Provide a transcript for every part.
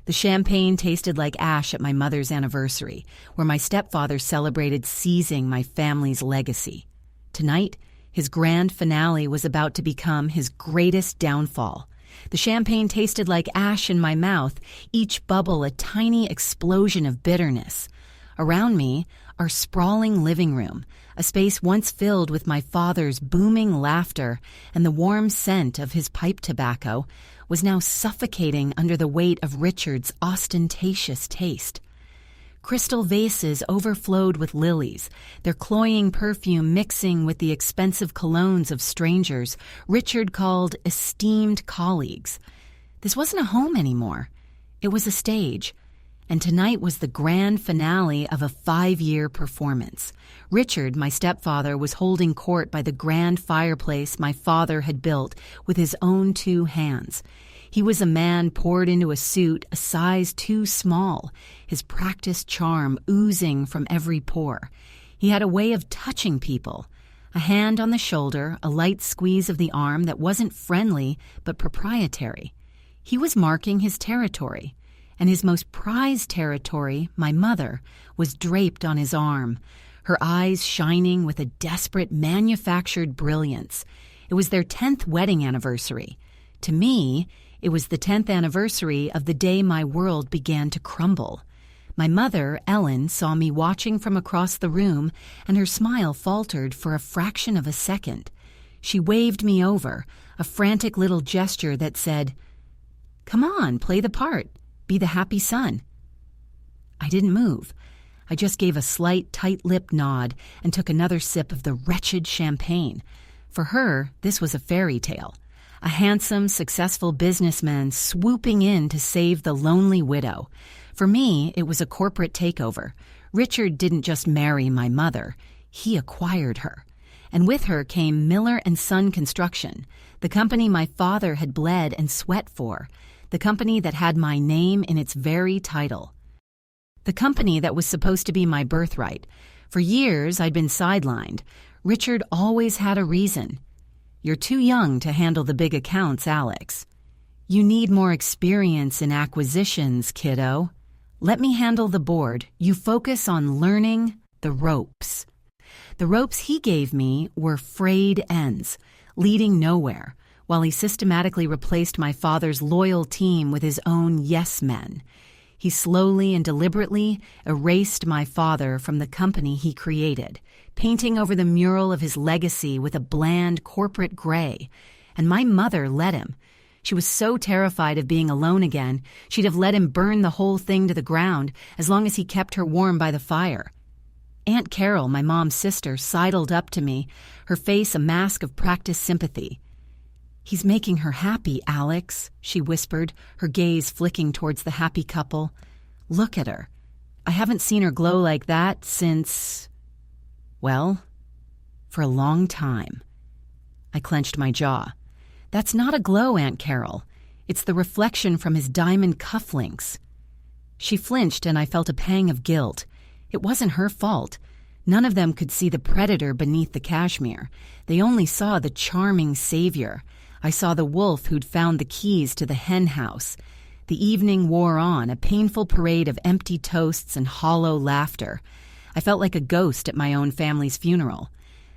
The champagne tasted like ash at my mother's anniversary, where my stepfather celebrated seizing my family's legacy. Tonight, his grand finale was about to become his greatest downfall. The champagne tasted like ash in my mouth, each bubble a tiny explosion of bitterness. Around me, our sprawling living room, a space once filled with my father's booming laughter and the warm scent of his pipe tobacco, was now suffocating under the weight of Richard's ostentatious taste. Crystal vases overflowed with lilies, their cloying perfume mixing with the expensive colognes of strangers Richard called esteemed colleagues. This wasn't a home anymore. It was a stage. And tonight was the grand finale of a 5-year performance. Richard, my stepfather, was holding court by the grand fireplace my father had built with his own 2 hands. He was a man poured into a suit a size too small, his practiced charm oozing from every pore. He had a way of touching people. A hand on the shoulder, a light squeeze of the arm that wasn't friendly but proprietary. He was marking his territory. And his most prized territory, my mother, was draped on his arm, her eyes shining with a desperate manufactured brilliance. It was their 10th wedding anniversary. To me, it was the 10th anniversary of the day my world began to crumble. My mother, Ellen, saw me watching from across the room, and her smile faltered for a fraction of a second. She waved me over, a frantic little gesture that said, "Come on, play the part. Be the happy son." I didn't move. I just gave a slight, tight-lipped nod and took another sip of the wretched champagne. For her, this was a fairy tale. A handsome, successful businessman swooping in to save the lonely widow. For me, it was a corporate takeover. Richard didn't just marry my mother. He acquired her. And with her came Miller & Son Construction, the company my father had bled and sweat for. The company that had my name in its very title. The company that was supposed to be my birthright. For years, I'd been sidelined. Richard always had a reason. "You're too young to handle the big accounts, Alex. You need more experience in acquisitions, kiddo. Let me handle the board. You focus on learning the ropes." The ropes he gave me were frayed ends, leading nowhere, while he systematically replaced my father's loyal team with his own yes men. He slowly and deliberately erased my father from the company he created, painting over the mural of his legacy with a bland corporate gray. And my mother let him. She was so terrified of being alone again, she'd have let him burn the whole thing to the ground as long as he kept her warm by the fire. Aunt Carol, my mom's sister, sidled up to me, her face a mask of practiced sympathy. "He's making her happy, Alex," she whispered, her gaze flicking towards the happy couple. "Look at her. I haven't seen her glow like that since, well, for a long time." I clenched my jaw. "That's not a glow, Aunt Carol. It's the reflection from his diamond cufflinks." She flinched, and I felt a pang of guilt. It wasn't her fault. None of them could see the predator beneath the cashmere. They only saw the charming savior. I saw the wolf who'd found the keys to the hen house. The evening wore on, a painful parade of empty toasts and hollow laughter. I felt like a ghost at my own family's funeral.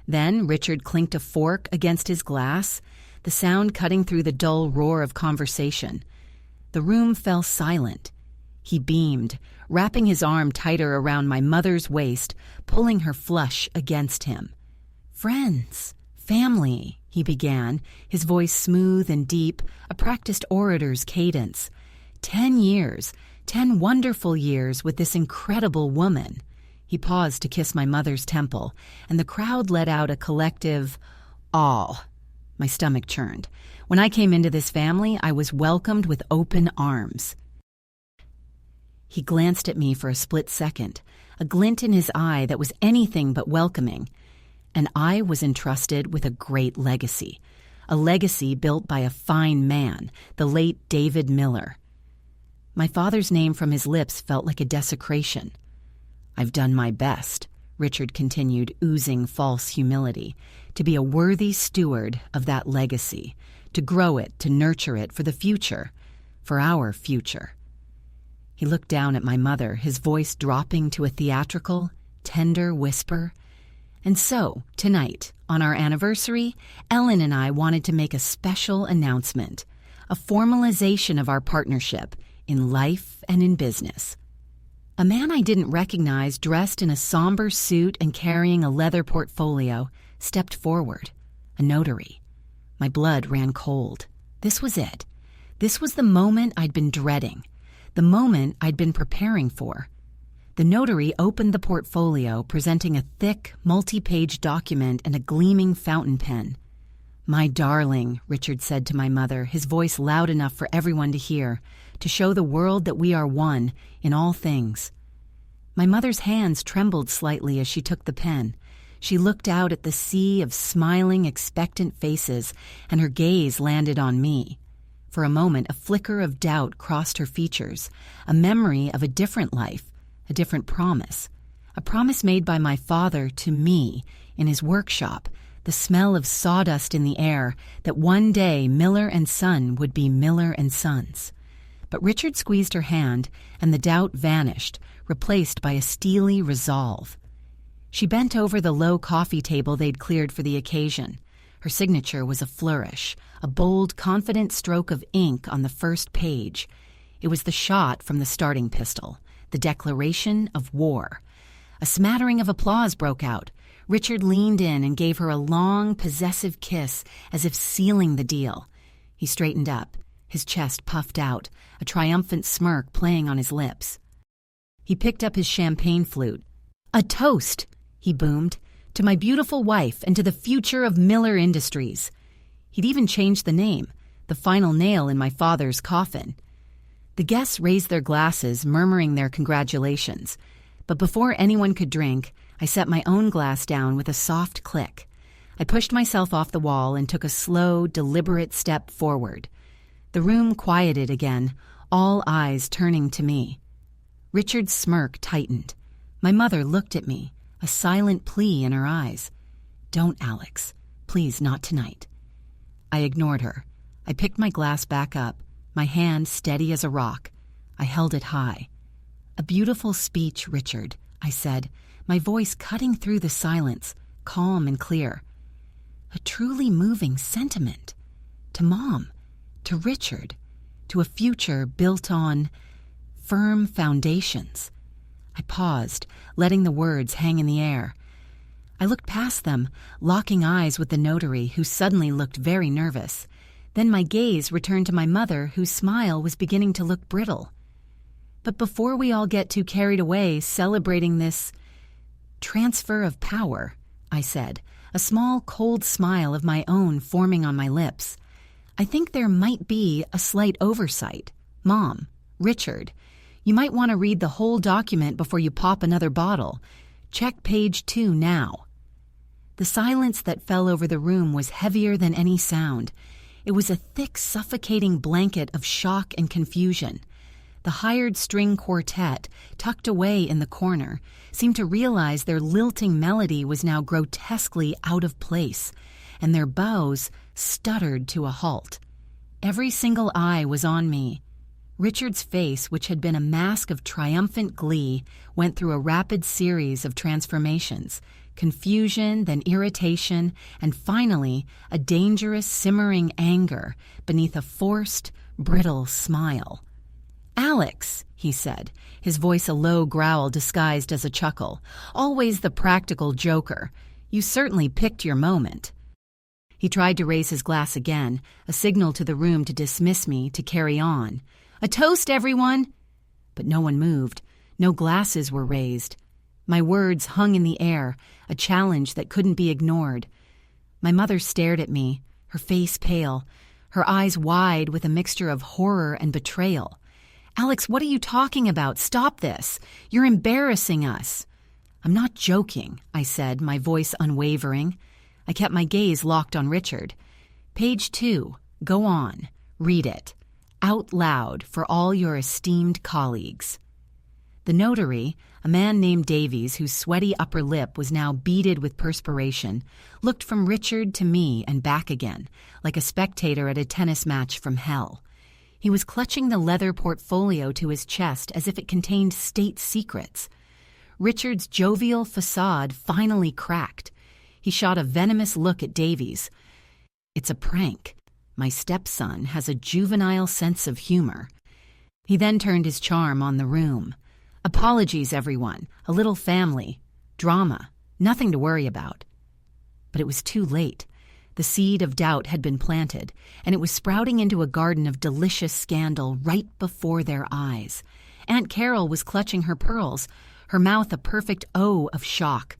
Then Richard clinked a fork against his glass, the sound cutting through the dull roar of conversation. The room fell silent. He beamed, wrapping his arm tighter around my mother's waist, pulling her flush against him. "Friends, family," he began, his voice smooth and deep, a practiced orator's cadence. 10 years, 10 wonderful years with this incredible woman. He paused to kiss my mother's temple, and the crowd let out a collective awe. My stomach churned. When I came into this family, I was welcomed with open arms. He glanced at me for a split second, a glint in his eye that was anything but welcoming. And I was entrusted with a great legacy, a legacy built by a fine man, the late David Miller. My father's name from his lips felt like a desecration. "I've done my best," Richard continued, oozing false humility, "to be a worthy steward of that legacy, to grow it, to nurture it for the future, for our future." He looked down at my mother, his voice dropping to a theatrical, tender whisper. And so, tonight, on our anniversary, Ellen and I wanted to make a special announcement, a formalization of our partnership in life and in business. A man I didn't recognize, dressed in a somber suit and carrying a leather portfolio, stepped forward. A notary. My blood ran cold. This was it. This was the moment I'd been dreading, the moment I'd been preparing for. The notary opened the portfolio, presenting a thick, multi-page document and a gleaming fountain pen. "My darling," Richard said to my mother, his voice loud enough for everyone to hear, "to show the world that we are one in all things." My mother's hands trembled slightly as she took the pen. She looked out at the sea of smiling, expectant faces, and her gaze landed on me. For a moment, a flicker of doubt crossed her features, a memory of a different life, a different promise, a promise made by my father to me in his workshop, the smell of sawdust in the air, that one day Miller and Son would be Miller and Sons. But Richard squeezed her hand, and the doubt vanished, replaced by a steely resolve. She bent over the low coffee table they'd cleared for the occasion. Her signature was a flourish, a bold, confident stroke of ink on the first page. It was the shot from the starting pistol, the declaration of war. A smattering of applause broke out. Richard leaned in and gave her a long, possessive kiss, as if sealing the deal. He straightened up, his chest puffed out, a triumphant smirk playing on his lips. He picked up his champagne flute. "A toast," he boomed, "to my beautiful wife and to the future of Miller Industries." He'd even changed the name, the final nail in my father's coffin. The guests raised their glasses, murmuring their congratulations. But before anyone could drink, I set my own glass down with a soft click. I pushed myself off the wall and took a slow, deliberate step forward. The room quieted again, all eyes turning to me. Richard's smirk tightened. My mother looked at me, a silent plea in her eyes. "Don't, Alex. Please, not tonight." I ignored her. I picked my glass back up, my hand steady as a rock. I held it high. "A beautiful speech, Richard," I said, my voice cutting through the silence, calm and clear. A truly moving sentiment. To Mom, to Richard, to a future built on firm foundations. I paused, letting the words hang in the air. I looked past them, locking eyes with the notary, who suddenly looked very nervous. Then my gaze returned to my mother, whose smile was beginning to look brittle. "But before we all get too carried away celebrating this transfer of power," I said, a small, cold smile of my own forming on my lips, "I think there might be a slight oversight. Mom, Richard, you might want to read the whole document before you pop another bottle. Check page 2 now." The silence that fell over the room was heavier than any sound. It was a thick, suffocating blanket of shock and confusion. The hired string quartet, tucked away in the corner, seemed to realize their lilting melody was now grotesquely out of place, and their bows stuttered to a halt. Every single eye was on me. Richard's face, which had been a mask of triumphant glee, went through a rapid series of transformations, confusion, then irritation, and finally a dangerous, simmering anger beneath a forced, brittle smile. "Alex," he said, his voice a low growl disguised as a chuckle, "always the practical joker. You certainly picked your moment." He tried to raise his glass again, a signal to the room to dismiss me, to carry on. "A toast, everyone!" But no one moved. No glasses were raised. My words hung in the air, a challenge that couldn't be ignored. My mother stared at me, her face pale, her eyes wide with a mixture of horror and betrayal. "Alex, what are you talking about? Stop this. You're embarrassing us." "I'm not joking," I said, my voice unwavering. I kept my gaze locked on Richard. "Page 2. Go on. Read it. Out loud for all your esteemed colleagues." The notary, a man named Davies, whose sweaty upper lip was now beaded with perspiration, looked from Richard to me and back again, like a spectator at a tennis match from hell. He was clutching the leather portfolio to his chest as if it contained state secrets. Richard's jovial facade finally cracked. He shot a venomous look at Davies. "It's a prank. My stepson has a juvenile sense of humor." He then turned his charm on the room. "Apologies, everyone. A little family. Drama. Nothing to worry about." But it was too late. The seed of doubt had been planted, and it was sprouting into a garden of delicious scandal right before their eyes. Aunt Carol was clutching her pearls, her mouth a perfect O of shock.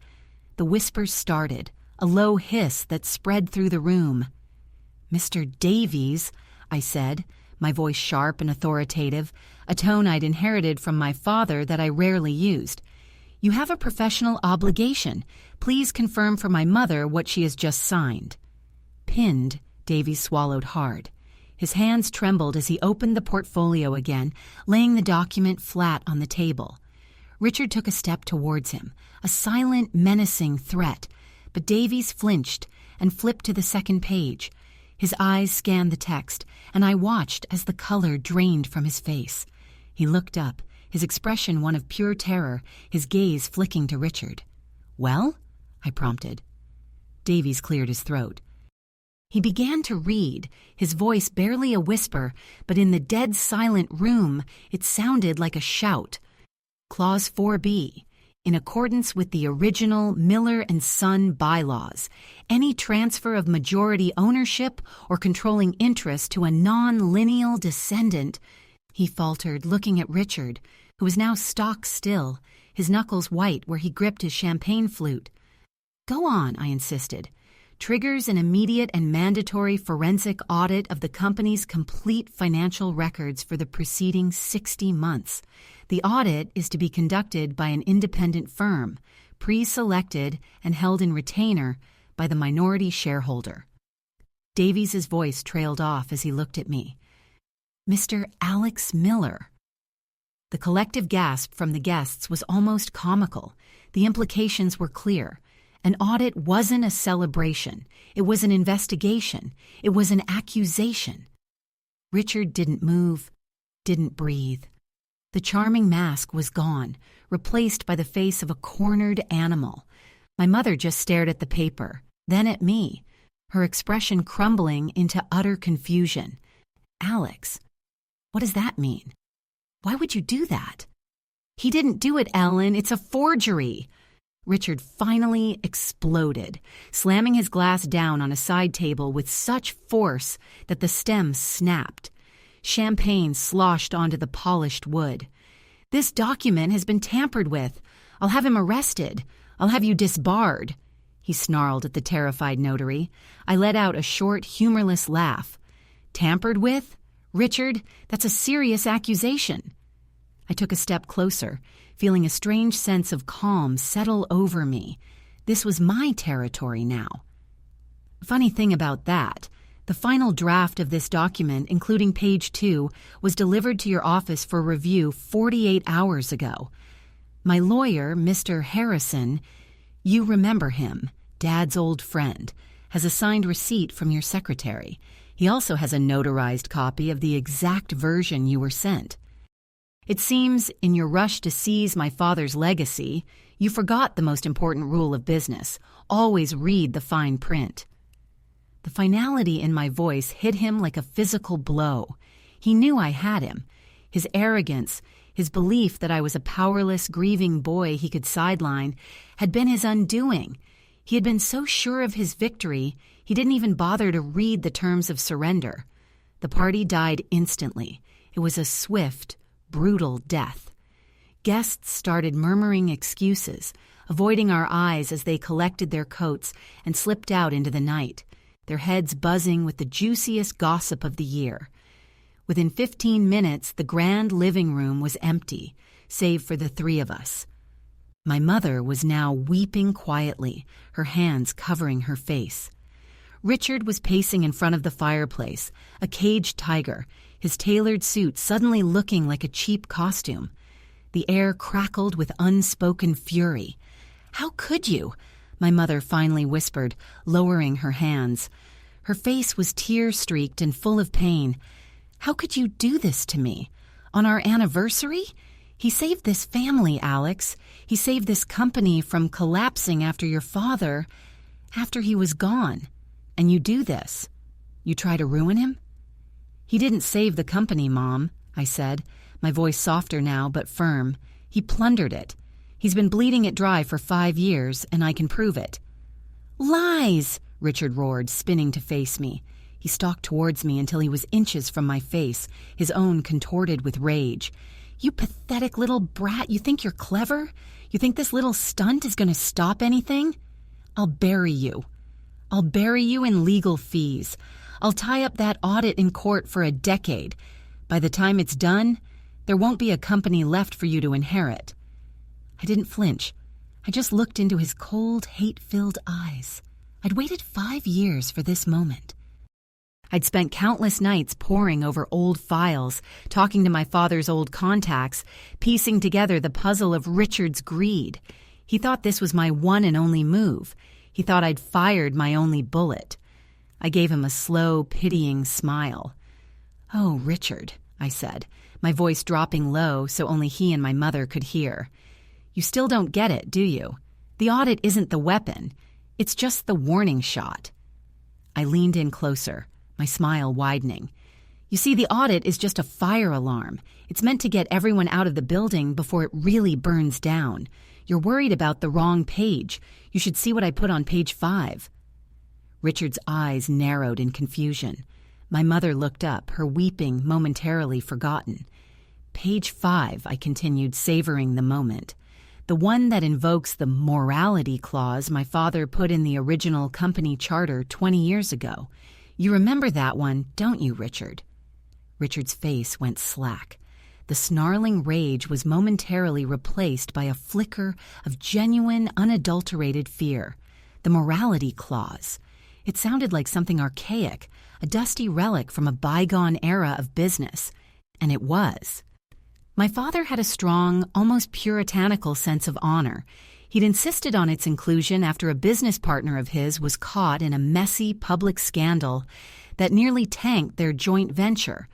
The whispers started, a low hiss that spread through the room. "Mr. Davies," I said, my voice sharp and authoritative, a tone I'd inherited from my father that I rarely used. "You have a professional obligation. Please confirm for my mother what she has just signed." Pinned, Davies swallowed hard. His hands trembled as he opened the portfolio again, laying the document flat on the table. Richard took a step towards him, a silent, menacing threat, but Davies flinched and flipped to the second page. His eyes scanned the text, and I watched as the color drained from his face. He looked up, his expression one of pure terror, his gaze flicking to Richard. "Well?" I prompted. Davies cleared his throat. He began to read, his voice barely a whisper, but in the dead silent room it sounded like a shout. Clause 4B. In accordance with the original Miller and Son bylaws, any transfer of majority ownership or controlling interest to a non-lineal descendant, he faltered, looking at Richard, who was now stock still, his knuckles white where he gripped his champagne flute. "Go on," I insisted. "Triggers an immediate and mandatory forensic audit of the company's complete financial records for the preceding 60 months. The audit is to be conducted by an independent firm, pre-selected and held in retainer by the minority shareholder." Davies' voice trailed off as he looked at me. "Mr. Alex Miller." The collective gasp from the guests was almost comical. The implications were clear. An audit wasn't a celebration. It was an investigation. It was an accusation. Richard didn't move, didn't breathe. The charming mask was gone, replaced by the face of a cornered animal. My mother just stared at the paper, then at me, her expression crumbling into utter confusion. "Alex, what does that mean? Why would you do that?" "He didn't do it, Ellen. It's a forgery." Richard finally exploded, slamming his glass down on a side table with such force that the stem snapped. Champagne sloshed onto the polished wood. "This document has been tampered with. I'll have him arrested. I'll have you disbarred." He snarled at the terrified notary. I let out a short, humorless laugh. "Tampered with? Richard, that's a serious accusation." I took a step closer, feeling a strange sense of calm settle over me. This was my territory now. Funny thing about that, the final draft of this document, including page 2, was delivered to your office for review 48 hours ago. My lawyer, Mr. Harrison, you remember him, Dad's old friend, has a signed receipt from your secretary. He also has a notarized copy of the exact version you were sent. It seems, in your rush to seize my father's legacy, you forgot the most important rule of business: always read the fine print. The finality in my voice hit him like a physical blow. He knew I had him. His arrogance, his belief that I was a powerless, grieving boy he could sideline, had been his undoing. He had been so sure of his victory, he didn't even bother to read the terms of surrender. The party died instantly. It was a swift, brutal death. Guests started murmuring excuses, avoiding our eyes as they collected their coats and slipped out into the night, their heads buzzing with the juiciest gossip of the year. Within 15 minutes, the grand living room was empty, save for the three of us. My mother was now weeping quietly, her hands covering her face. Richard was pacing in front of the fireplace, a caged tiger, his tailored suit suddenly looking like a cheap costume. The air crackled with unspoken fury. "How could you?" my mother finally whispered, lowering her hands. Her face was tear-streaked and full of pain. How could you do this to me? On our anniversary? He saved this family, Alex. He saved this company from collapsing after your father, after he was gone. And you do this. You try to ruin him? He didn't save the company, Mom, I said, my voice softer now but firm. He plundered it. He's been bleeding it dry for 5 years, and I can prove it. Lies! Richard roared, spinning to face me. He stalked towards me until he was inches from my face, his own contorted with rage. You pathetic little brat, you think you're clever? You think this little stunt is going to stop anything? I'll bury you. I'll bury you in legal fees. I'll tie up that audit in court for a decade. By the time it's done, there won't be a company left for you to inherit. I didn't flinch. I just looked into his cold, hate-filled eyes. I'd waited 5 years for this moment. I'd spent countless nights poring over old files, talking to my father's old contacts, piecing together the puzzle of Richard's greed. He thought this was my one and only move. He thought I'd fired my only bullet. I gave him a slow, pitying smile. "Oh, Richard," I said, my voice dropping low so only he and my mother could hear. "You still don't get it, do you? The audit isn't the weapon. It's just the warning shot." I leaned in closer, my smile widening. "You see, the audit is just a fire alarm. It's meant to get everyone out of the building before it really burns down. You're worried about the wrong page. You should see what I put on page 5. Richard's eyes narrowed in confusion. My mother looked up, her weeping momentarily forgotten. "Page 5, I continued, savoring the moment. "The one that invokes the morality clause my father put in the original company charter 20 years ago. You remember that one, don't you, Richard?" Richard's face went slack. The snarling rage was momentarily replaced by a flicker of genuine, unadulterated fear. The morality clause. It sounded like something archaic, a dusty relic from a bygone era of business. And it was. My father had a strong, almost puritanical sense of honor. He'd insisted on its inclusion after a business partner of his was caught in a messy public scandal that nearly tanked their joint venture.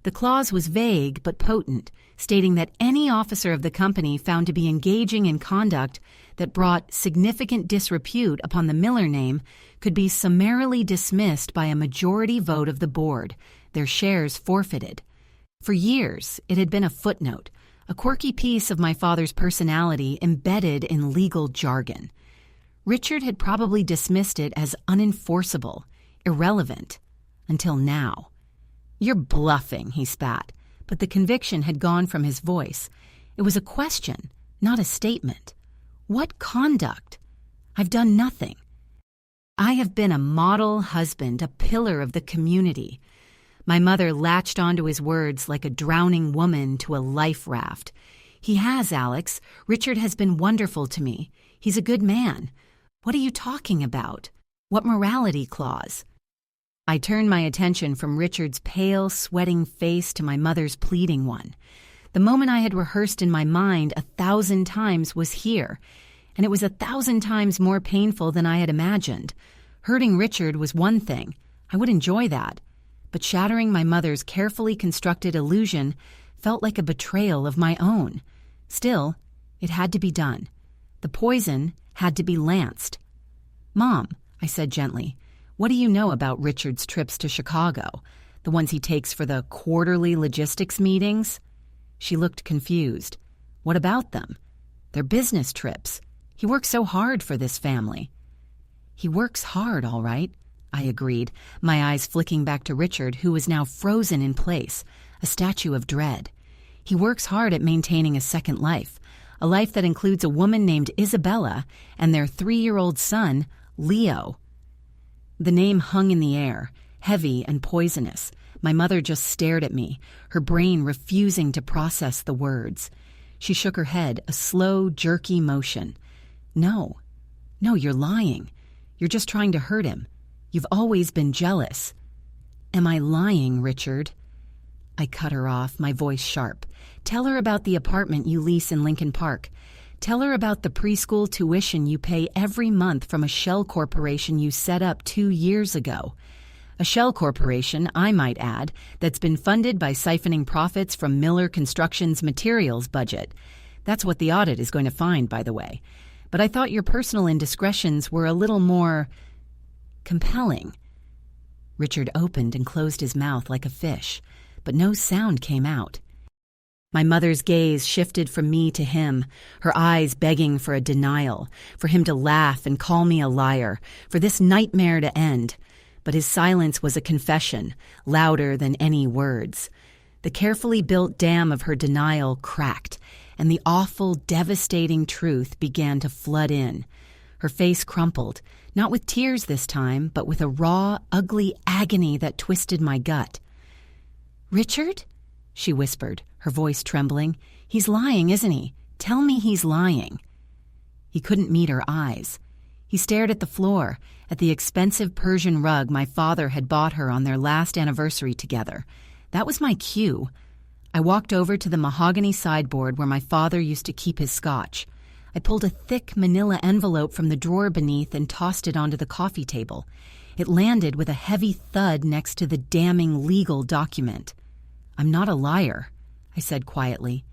The clause was vague but potent, stating that any officer of the company found to be engaging in conduct that brought significant disrepute upon the Miller name could be summarily dismissed by a majority vote of the board, their shares forfeited. For years, it had been a footnote, a quirky piece of my father's personality embedded in legal jargon. Richard had probably dismissed it as unenforceable, irrelevant, until now. "You're bluffing," he spat, but the conviction had gone from his voice. It was a question, not a statement. "What conduct? I've done nothing. I have been a model husband, a pillar of the community." My mother latched onto his words like a drowning woman to a life raft. "He has, Alex. Richard has been wonderful to me. He's a good man. What are you talking about? What morality clause?" I turned my attention from Richard's pale, sweating face to my mother's pleading one. The moment I had rehearsed in my mind 1,000 times was here, and it was 1,000 times more painful than I had imagined. Hurting Richard was one thing. I would enjoy that. But shattering my mother's carefully constructed illusion felt like a betrayal of my own. Still, it had to be done. The poison had to be lanced. "Mom," I said gently, "what do you know about Richard's trips to Chicago? The ones he takes for the quarterly logistics meetings?" She looked confused. "What about them?" "They're business trips. He works so hard for this family." "He works hard, all right," I agreed, my eyes flicking back to Richard, who was now frozen in place, a statue of dread. "He works hard at maintaining a second life, a life that includes a woman named Isabella and their 3-year-old son, Leo." The name hung in the air, heavy and poisonous. My mother just stared at me, her brain refusing to process the words. She shook her head, a slow, jerky motion. No, you're lying. You're just trying to hurt him. You've always been jealous." "Am I lying, Richard?" I cut her off, my voice sharp. "Tell her about the apartment you lease in Lincoln Park. Tell her about the preschool tuition you pay every month from a shell corporation you set up 2 years ago. A shell corporation, I might add, that's been funded by siphoning profits from Miller Construction's materials budget. That's what the audit is going to find, by the way. But I thought your personal indiscretions were a little more compelling. Richard opened and closed his mouth like a fish, but no sound came out. My mother's gaze shifted from me to him, her eyes begging for a denial, for him to laugh and call me a liar, for this nightmare to end. But his silence was a confession, louder than any words. The carefully built dam of her denial cracked, and the awful, devastating truth began to flood in. Her face crumpled, not with tears this time, but with a raw, ugly agony that twisted my gut. "Richard?" she whispered, her voice trembling. "He's lying, isn't he? Tell me he's lying." He couldn't meet her eyes. He stared at the floor, at the expensive Persian rug my father had bought her on their last anniversary together. That was my cue. I walked over to the mahogany sideboard where my father used to keep his scotch. I pulled a thick manila envelope from the drawer beneath and tossed it onto the coffee table. It landed with a heavy thud next to the damning legal document. "I'm not a liar," I said quietly,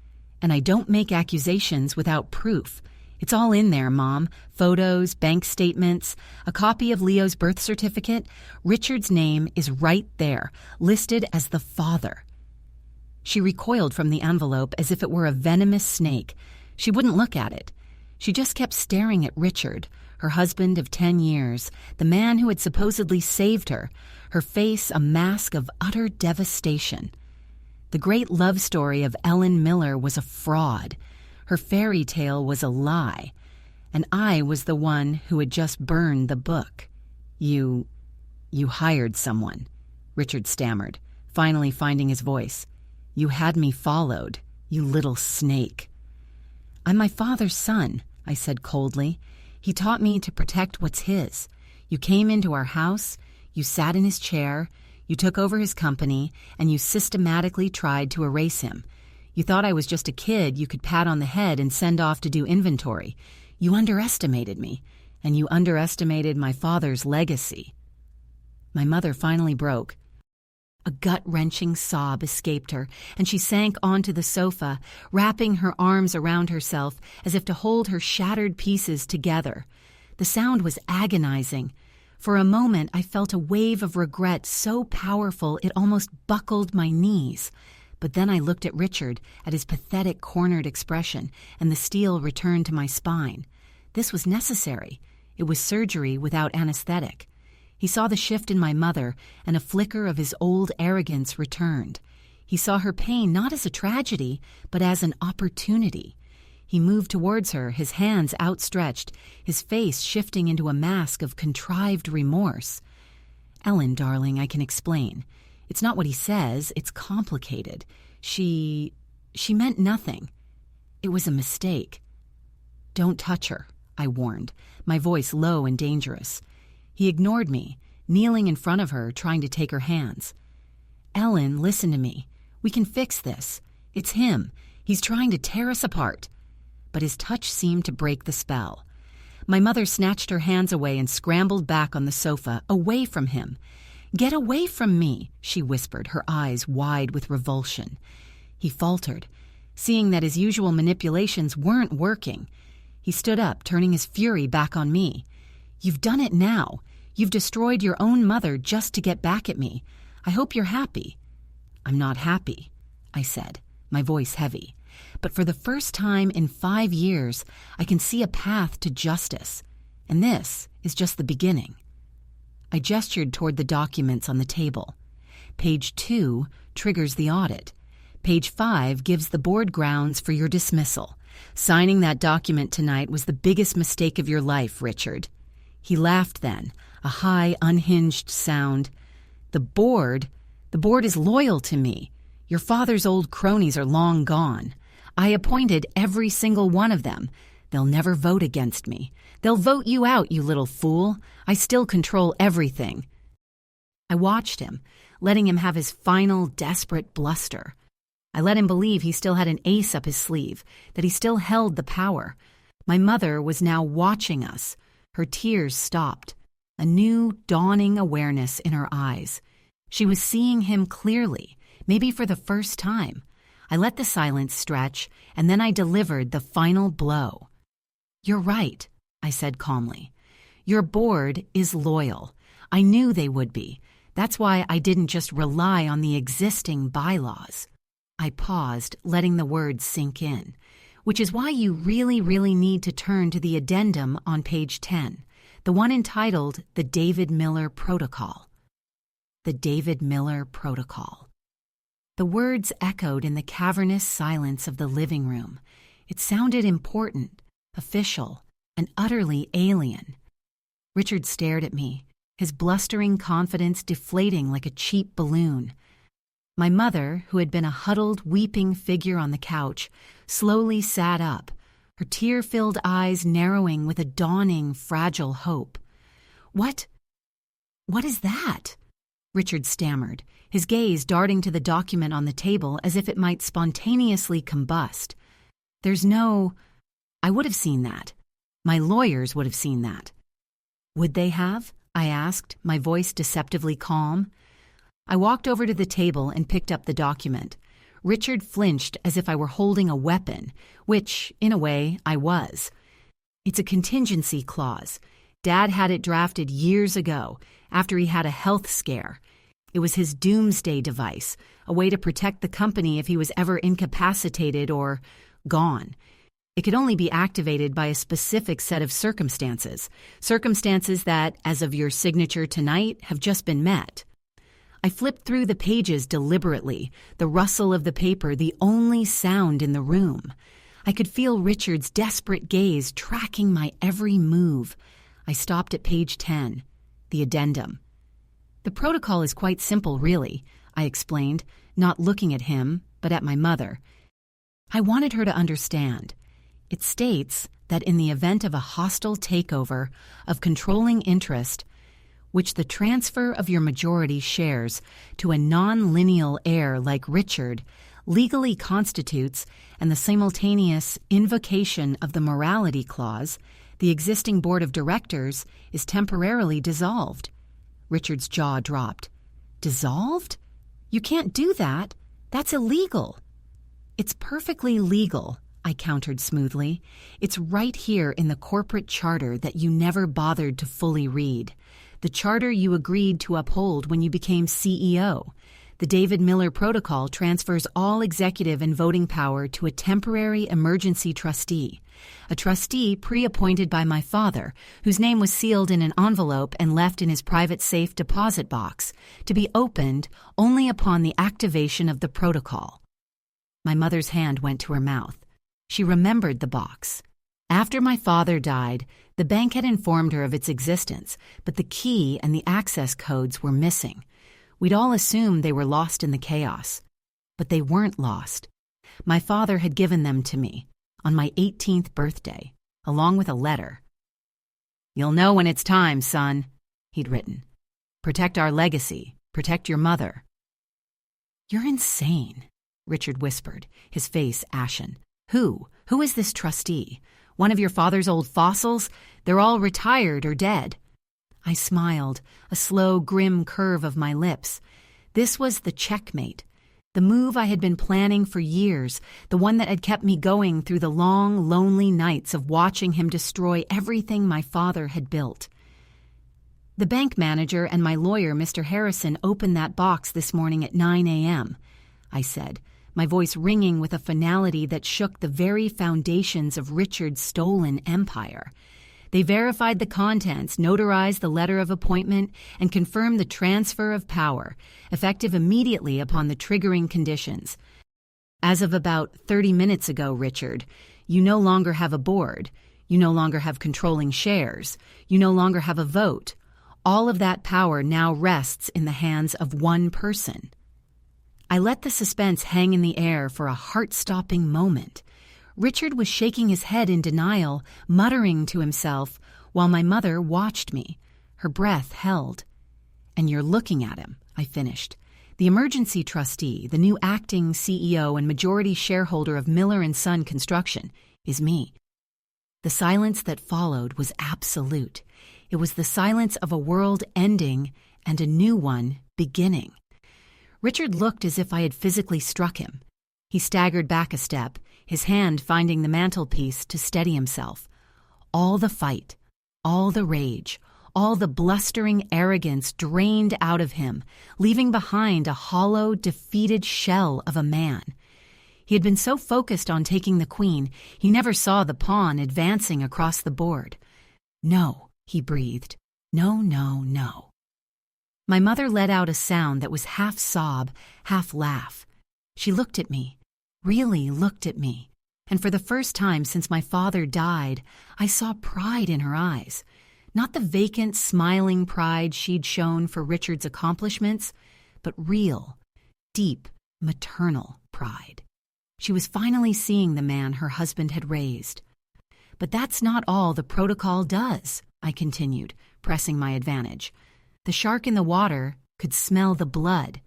"and I don't make accusations without proof. It's all in there, Mom. Photos, bank statements, a copy of Leo's birth certificate. Richard's name is right there, listed as the father." She recoiled from the envelope as if it were a venomous snake. She wouldn't look at it. She just kept staring at Richard, her husband of 10 years, the man who had supposedly saved her, her face a mask of utter devastation. The great love story of Ellen Miller was a fraud. Her fairy tale was a lie. And I was the one who had just burned the book. You hired someone," Richard stammered, finally finding his voice. "You had me followed, you little snake." "I'm my father's son," I said coldly. "He taught me to protect what's his. You came into our house, you sat in his chair, you took over his company, and you systematically tried to erase him. You thought I was just a kid you could pat on the head and send off to do inventory. You underestimated me, and you underestimated my father's legacy." My mother finally broke. A gut-wrenching sob escaped her, and she sank onto the sofa, wrapping her arms around herself as if to hold her shattered pieces together. The sound was agonizing. For a moment, I felt a wave of regret so powerful it almost buckled my knees. But then I looked at Richard, at his pathetic cornered expression, and the steel returned to my spine. This was necessary. It was surgery without anesthetic. He saw the shift in my mother, and a flicker of his old arrogance returned. He saw her pain not as a tragedy, but as an opportunity. He moved towards her, his hands outstretched, his face shifting into a mask of contrived remorse. "Ellen, darling, I can explain. It's not what he says, it's complicated. She meant nothing. It was a mistake." "Don't touch her," I warned, my voice low and dangerous. He ignored me, kneeling in front of her, trying to take her hands. "Ellen, listen to me. We can fix this. It's him. He's trying to tear us apart." But his touch seemed to break the spell. My mother snatched her hands away and scrambled back on the sofa, away from him. "Get away from me," she whispered, her eyes wide with revulsion. He faltered, seeing that his usual manipulations weren't working. He stood up, turning his fury back on me. "You've done it now. You've destroyed your own mother just to get back at me. I hope you're happy." "I'm not happy," I said, my voice heavy. "But for the first time in 5 years, I can see a path to justice. And this is just the beginning." I gestured toward the documents on the table. Page 2 triggers the audit. Page 5 gives the board grounds for your dismissal. Signing that document tonight was the biggest mistake of your life, Richard. He laughed then, a high, unhinged sound. The board is loyal to me. Your father's old cronies are long gone. I appointed every single one of them. They'll never vote against me. They'll vote you out, you little fool. I still control everything." I watched him, letting him have his final, desperate bluster. I let him believe he still had an ace up his sleeve, that he still held the power. My mother was now watching us. Her tears stopped. a new, dawning awareness in her eyes. She was seeing him clearly, maybe for the first time. I let the silence stretch, and then I delivered the final blow. "You're right," I said calmly. "Your board is loyal. I knew they would be. That's why I didn't just rely on the existing bylaws." I paused, letting the words sink in. "Which is why you really need to turn to the addendum on page 10, the one entitled The David Miller Protocol." The David Miller Protocol. The words echoed in the cavernous silence of the living room. It sounded important, official, and utterly alien. Richard stared at me, his blustering confidence deflating like a cheap balloon. My mother, who had been a huddled, weeping figure on the couch, slowly sat up, her tear-filled eyes narrowing with a dawning, fragile hope. What is that?" Richard stammered, his gaze darting to the document on the table as if it might spontaneously combust. I would have seen that. My lawyers would have seen that." "Would they have?" I asked, my voice deceptively calm. I walked over to the table and picked up the document. Richard flinched as if I were holding a weapon, which, in a way, I was. "It's a contingency clause. Dad had it drafted years ago, after he had a health scare. It was his doomsday device, a way to protect the company if he was ever incapacitated or gone. It could only be activated by a specific set of circumstances that, as of your signature tonight, have just been met." I flipped through the pages deliberately, the rustle of the paper the only sound in the room. I could feel Richard's desperate gaze tracking my every move. I stopped at page 10, the addendum. "The protocol is quite simple, really," I explained, not looking at him, but at my mother. I wanted her to understand. It states that in the event of a hostile takeover of controlling interest, which the transfer of your majority shares to a non-lineal heir like Richard legally constitutes, and the simultaneous invocation of the morality clause, the existing board of directors is temporarily dissolved. Richard's jaw dropped. "Dissolved? You can't do that. That's illegal." "It's perfectly legal," I countered smoothly. "It's right here in the corporate charter that you never bothered to fully read. The charter you agreed to uphold when you became CEO. The David Miller Protocol transfers all executive and voting power to a temporary emergency trustee, a trustee pre-appointed by my father, whose name was sealed in an envelope and left in his private safe deposit box, to be opened only upon the activation of the protocol." My mother's hand went to her mouth. She remembered the box. After my father died, the bank had informed her of its existence, but the key and the access codes were missing. We'd all assumed they were lost in the chaos. But they weren't lost. My father had given them to me on my 18th birthday, along with a letter. "You'll know when it's time, son," he'd written. "Protect our legacy. Protect your mother." "You're insane," Richard whispered, his face ashen. Who is this trustee? One of your father's old fossils? They're all retired or dead." I smiled, a slow, grim curve of my lips. This was the checkmate, the move I had been planning for years, the one that had kept me going through the long, lonely nights of watching him destroy everything my father had built. "The bank manager and my lawyer, Mr. Harrison, opened that box this morning at 9 a.m., I said, my voice ringing with a finality that shook the very foundations of Richard's stolen empire. They verified the contents, notarized the letter of appointment, and confirmed the transfer of power, effective immediately upon the triggering conditions. As of about 30 minutes ago, Richard, you no longer have a board. You no longer have controlling shares. You no longer have a vote. All of that power now rests in the hands of one person." I let the suspense hang in the air for a heart-stopping moment. Richard was shaking his head in denial, muttering to himself, while my mother watched me, her breath held. "And you're looking at him," I finished. "The emergency trustee, the new acting CEO and majority shareholder of Miller & Son Construction, is me." The silence that followed was absolute. It was the silence of a world ending and a new one beginning. Richard looked as if I had physically struck him. He staggered back a step, his hand finding the mantelpiece to steady himself. All the fight, all the rage, all the blustering arrogance drained out of him, leaving behind a hollow, defeated shell of a man. He had been so focused on taking the queen, he never saw the pawn advancing across the board. "No," he breathed. "No, no, no." My mother let out a sound that was half sob, half laugh. She looked at me, really looked at me, and for the first time since my father died, I saw pride in her eyes. Not the vacant, smiling pride she'd shown for Richard's accomplishments, but real, deep, maternal pride. She was finally seeing the man her husband had raised. "But that's not all the protocol does," I continued, pressing my advantage. "The shark in the water could smell the blood.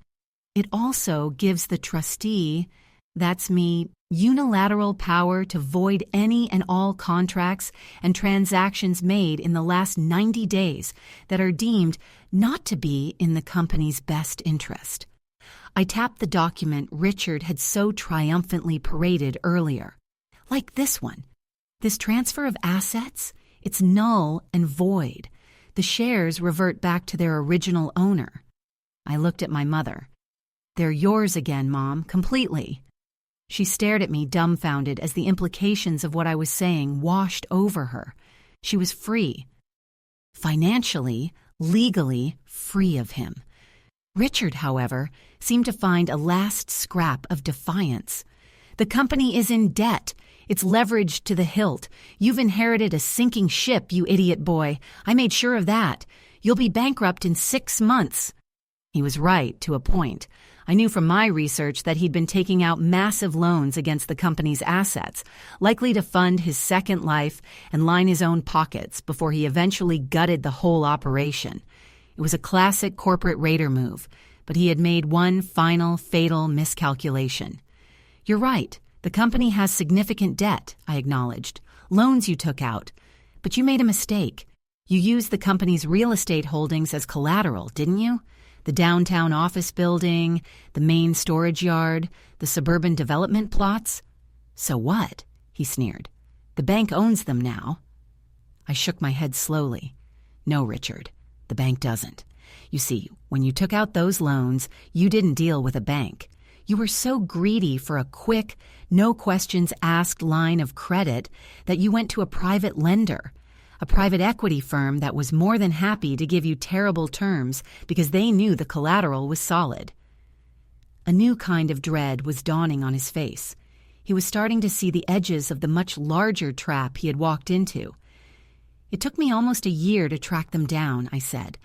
It also gives the trustee, that's me, unilateral power to void any and all contracts and transactions made in the last 90 days that are deemed not to be in the company's best interest." I tapped the document Richard had so triumphantly paraded earlier. "Like this one. This transfer of assets, it's null and void. The shares revert back to their original owner." I looked at my mother. "They're yours again, Mom, completely." She stared at me dumbfounded as the implications of what I was saying washed over her. She was free. Financially, legally free of him. Richard, however, seemed to find a last scrap of defiance. "The company is in debt. It's leveraged to the hilt. You've inherited a sinking ship, you idiot boy. I made sure of that. You'll be bankrupt in 6 months." He was right, to a point. I knew from my research that he'd been taking out massive loans against the company's assets, likely to fund his second life and line his own pockets before he eventually gutted the whole operation. It was a classic corporate raider move, but he had made one final, fatal miscalculation. "You're right. The company has significant debt," I acknowledged. "Loans you took out. But you made a mistake. You used the company's real estate holdings as collateral, didn't you? The downtown office building, the main storage yard, the suburban development plots." "So what?" he sneered. "The bank owns them now." I shook my head slowly. "No, Richard. The bank doesn't. You see, when you took out those loans, you didn't deal with a bank. You were so greedy for a quick, no-questions-asked line of credit that you went to a private lender, a private equity firm that was more than happy to give you terrible terms because they knew the collateral was solid." A new kind of dread was dawning on his face. He was starting to see the edges of the much larger trap he had walked into. "It took me almost a year to track them down," I said.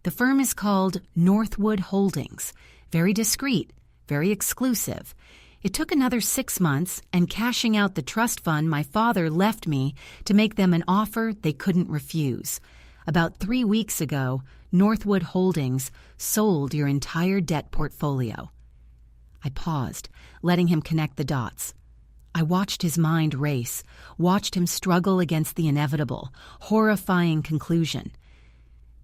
"The firm is called Northwood Holdings. Very discreet, very exclusive. It took another 6 months and cashing out the trust fund my father left me to make them an offer they couldn't refuse. About 3 weeks ago, Northwood Holdings sold your entire debt portfolio." I paused, letting him connect the dots. I watched his mind race, watched him struggle against the inevitable, horrifying conclusion.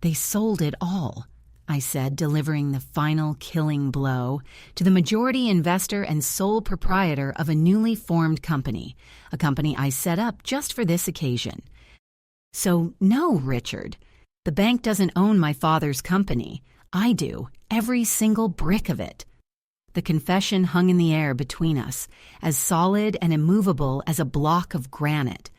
"They sold it all," I said, delivering the final killing blow, "to the majority investor and sole proprietor of a newly formed company, a company I set up just for this occasion." "So, no, Richard. The bank doesn't own my father's company. I do, every single brick of it." The confession hung in the air between us, as solid and immovable as a block of granite.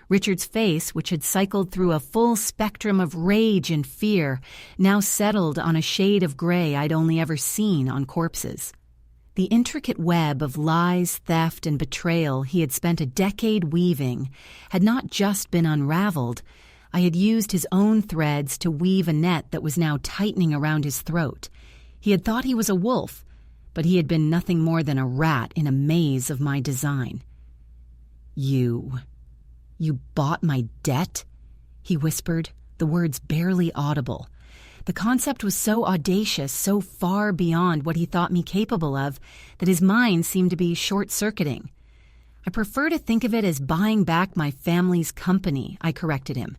Richard's face, which had cycled through a full spectrum of rage and fear, now settled on a shade of gray I'd only ever seen on corpses. The intricate web of lies, theft, and betrayal he had spent a decade weaving had not just been unraveled. I had used his own threads to weave a net that was now tightening around his throat. He had thought he was a wolf, but he had been nothing more than a rat in a maze of my design. You bought my debt?" he whispered, the words barely audible. The concept was so audacious, so far beyond what he thought me capable of, that his mind seemed to be short-circuiting. "I prefer to think of it as buying back my family's company," I corrected him.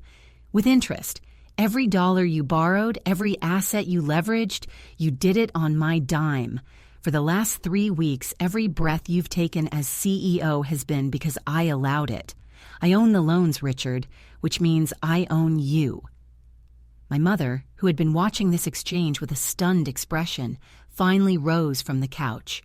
"With interest, Every dollar you borrowed, every asset you leveraged, you did it on my dime. For the last 3 weeks, every breath you've taken as CEO has been because I allowed it. I own the loans, Richard, which means I own you." My mother, who had been watching this exchange with a stunned expression, finally rose from the couch.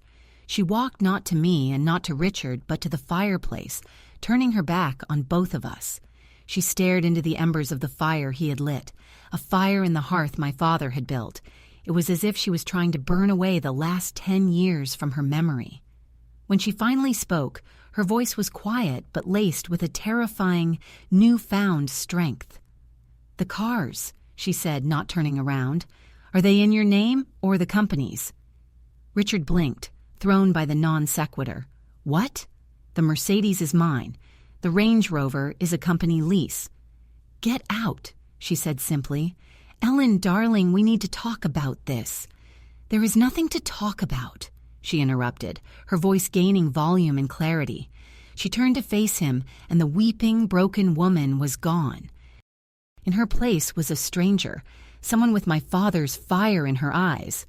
She walked not to me and not to Richard, but to the fireplace, turning her back on both of us. She stared into the embers of the fire he had lit, a fire in the hearth my father had built. It was as if she was trying to burn away the last 10 years from her memory. When she finally spoke, her voice was quiet but laced with a terrifying, newfound strength. "The cars," she said, not turning around. "Are they in your name or the company's?" Richard blinked, thrown by the non sequitur. "What? The Mercedes is mine. The Range Rover is a company lease." "Get out," she said simply. "Ellen, darling, we need to talk about this." "There is nothing to talk about," she interrupted, her voice gaining volume and clarity. She turned to face him, and the weeping, broken woman was gone. In her place was a stranger, someone with my father's fire in her eyes.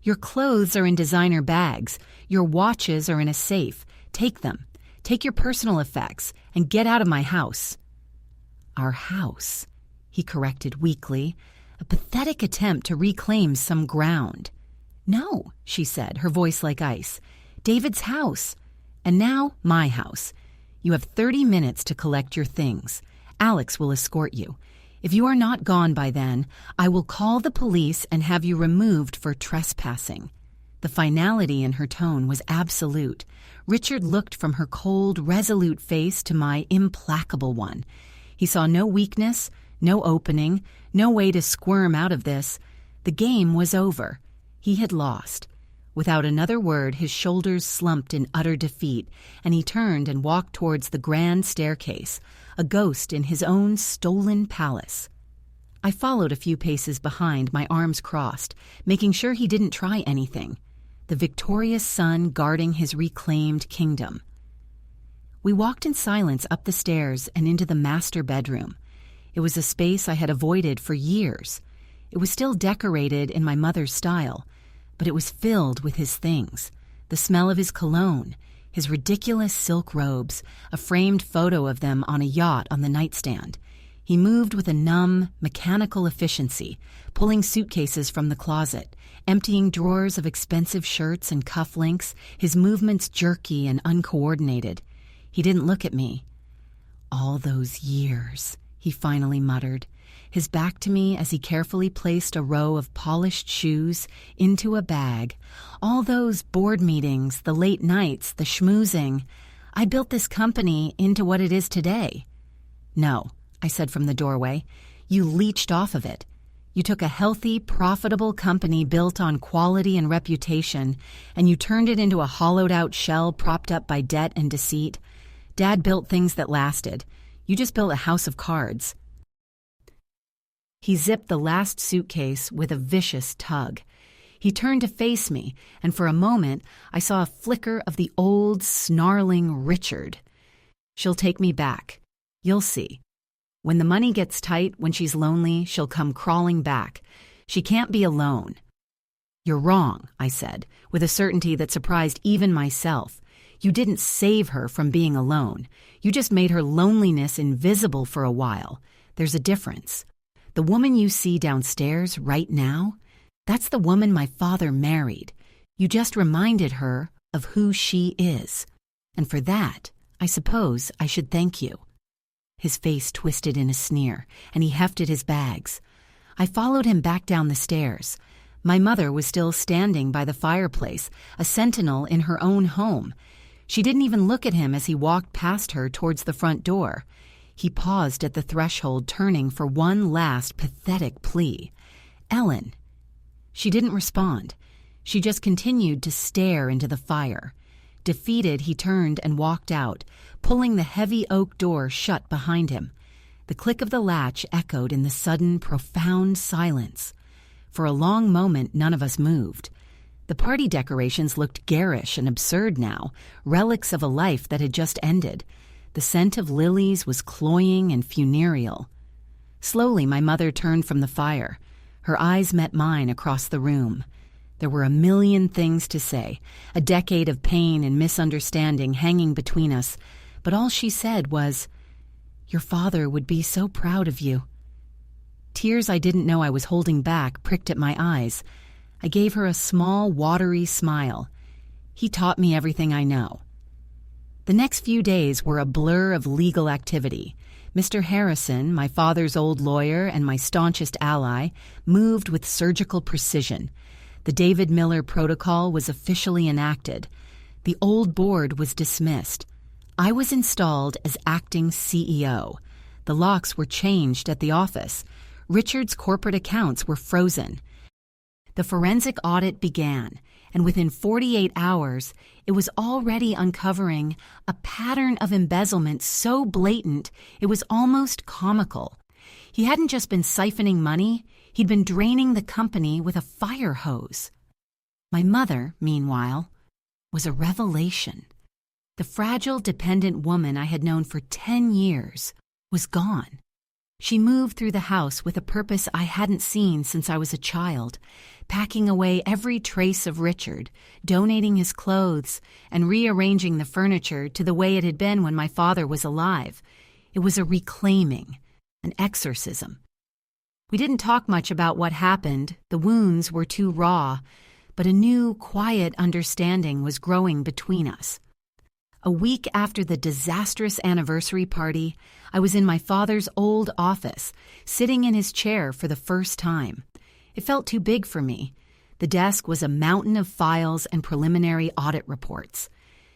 "Your clothes are in designer bags. Your watches are in a safe. Take them. Take your personal effects and get out of my house." "Our house," he corrected weakly, a pathetic attempt to reclaim some ground. "No," she said, her voice like ice. "David's house. And now my house. You have 30 minutes to collect your things. Alex will escort you. If you are not gone by then, I will call the police and have you removed for trespassing." The finality in her tone was absolute. Richard looked from her cold, resolute face to my implacable one. He saw no weakness, no opening, no way to squirm out of this. The game was over. He had lost. Without another word, his shoulders slumped in utter defeat, and he turned and walked towards the grand staircase, a ghost in his own stolen palace. I followed a few paces behind, my arms crossed, making sure he didn't try anything. The victorious son guarding his reclaimed kingdom. We walked in silence up the stairs and into the master bedroom. It was a space I had avoided for years. It was still decorated in my mother's style, but it was filled with his things, the smell of his cologne, his ridiculous silk robes, a framed photo of them on a yacht on the nightstand. He moved with a numb, mechanical efficiency, pulling suitcases from the closet, emptying drawers of expensive shirts and cufflinks, his movements jerky and uncoordinated. He didn't look at me. "All those years," he finally muttered, his back to me as he carefully placed a row of polished shoes into a bag. "All those board meetings, the late nights, the schmoozing. I built this company into what it is today." "No," I said from the doorway. "You leached off of it. You took a healthy, profitable company built on quality and reputation, and you turned it into a hollowed-out shell propped up by debt and deceit. Dad built things that lasted. You just built a house of cards." He zipped the last suitcase with a vicious tug. He turned to face me, and for a moment I saw a flicker of the old, snarling Richard. "She'll take me back. You'll see. When the money gets tight, when she's lonely, she'll come crawling back. She can't be alone." "You're wrong," I said, with a certainty that surprised even myself. "You didn't save her from being alone. You just made her loneliness invisible for a while. There's a difference. The woman you see downstairs right now, that's the woman my father married. You just reminded her of who she is. And for that, I suppose I should thank you." His face twisted in a sneer, and he hefted his bags. I followed him back down the stairs. My mother was still standing by the fireplace, a sentinel in her own home. She didn't even look at him as he walked past her towards the front door. He paused at the threshold, turning for one last pathetic plea. "Ellen." She didn't respond. She just continued to stare into the fire. Defeated, he turned and walked out, pulling the heavy oak door shut behind him. The click of the latch echoed in the sudden, profound silence. For a long moment, none of us moved. The party decorations looked garish and absurd now, relics of a life that had just ended. The scent of lilies was cloying and funereal. Slowly, my mother turned from the fire. Her eyes met mine across the room. There were a million things to say, a decade of pain and misunderstanding hanging between us, but all she said was, "Your father would be so proud of you." Tears I didn't know I was holding back pricked at my eyes. I gave her a small, watery smile. He taught me everything I know. The next few days were a blur of legal activity. Mr. Harrison, my father's old lawyer and my staunchest ally, moved with surgical precision. The David Miller Protocol was officially enacted. The old board was dismissed. I was installed as acting CEO. The locks were changed at the office. Richard's corporate accounts were frozen. The forensic audit began, and within 48 hours, it was already uncovering a pattern of embezzlement so blatant it was almost comical. He hadn't just been siphoning money, he'd been draining the company with a fire hose. My mother, meanwhile, was a revelation. The fragile, dependent woman I had known for 10 years was gone. She moved through the house with a purpose I hadn't seen since I was a child, packing away every trace of Richard, donating his clothes, and rearranging the furniture to the way it had been when my father was alive. It was a reclaiming, an exorcism. We didn't talk much about what happened. The wounds were too raw, but a new, quiet understanding was growing between us. A week after the disastrous anniversary party, I was in my father's old office, sitting in his chair for the first time. It felt too big for me. The desk was a mountain of files and preliminary audit reports.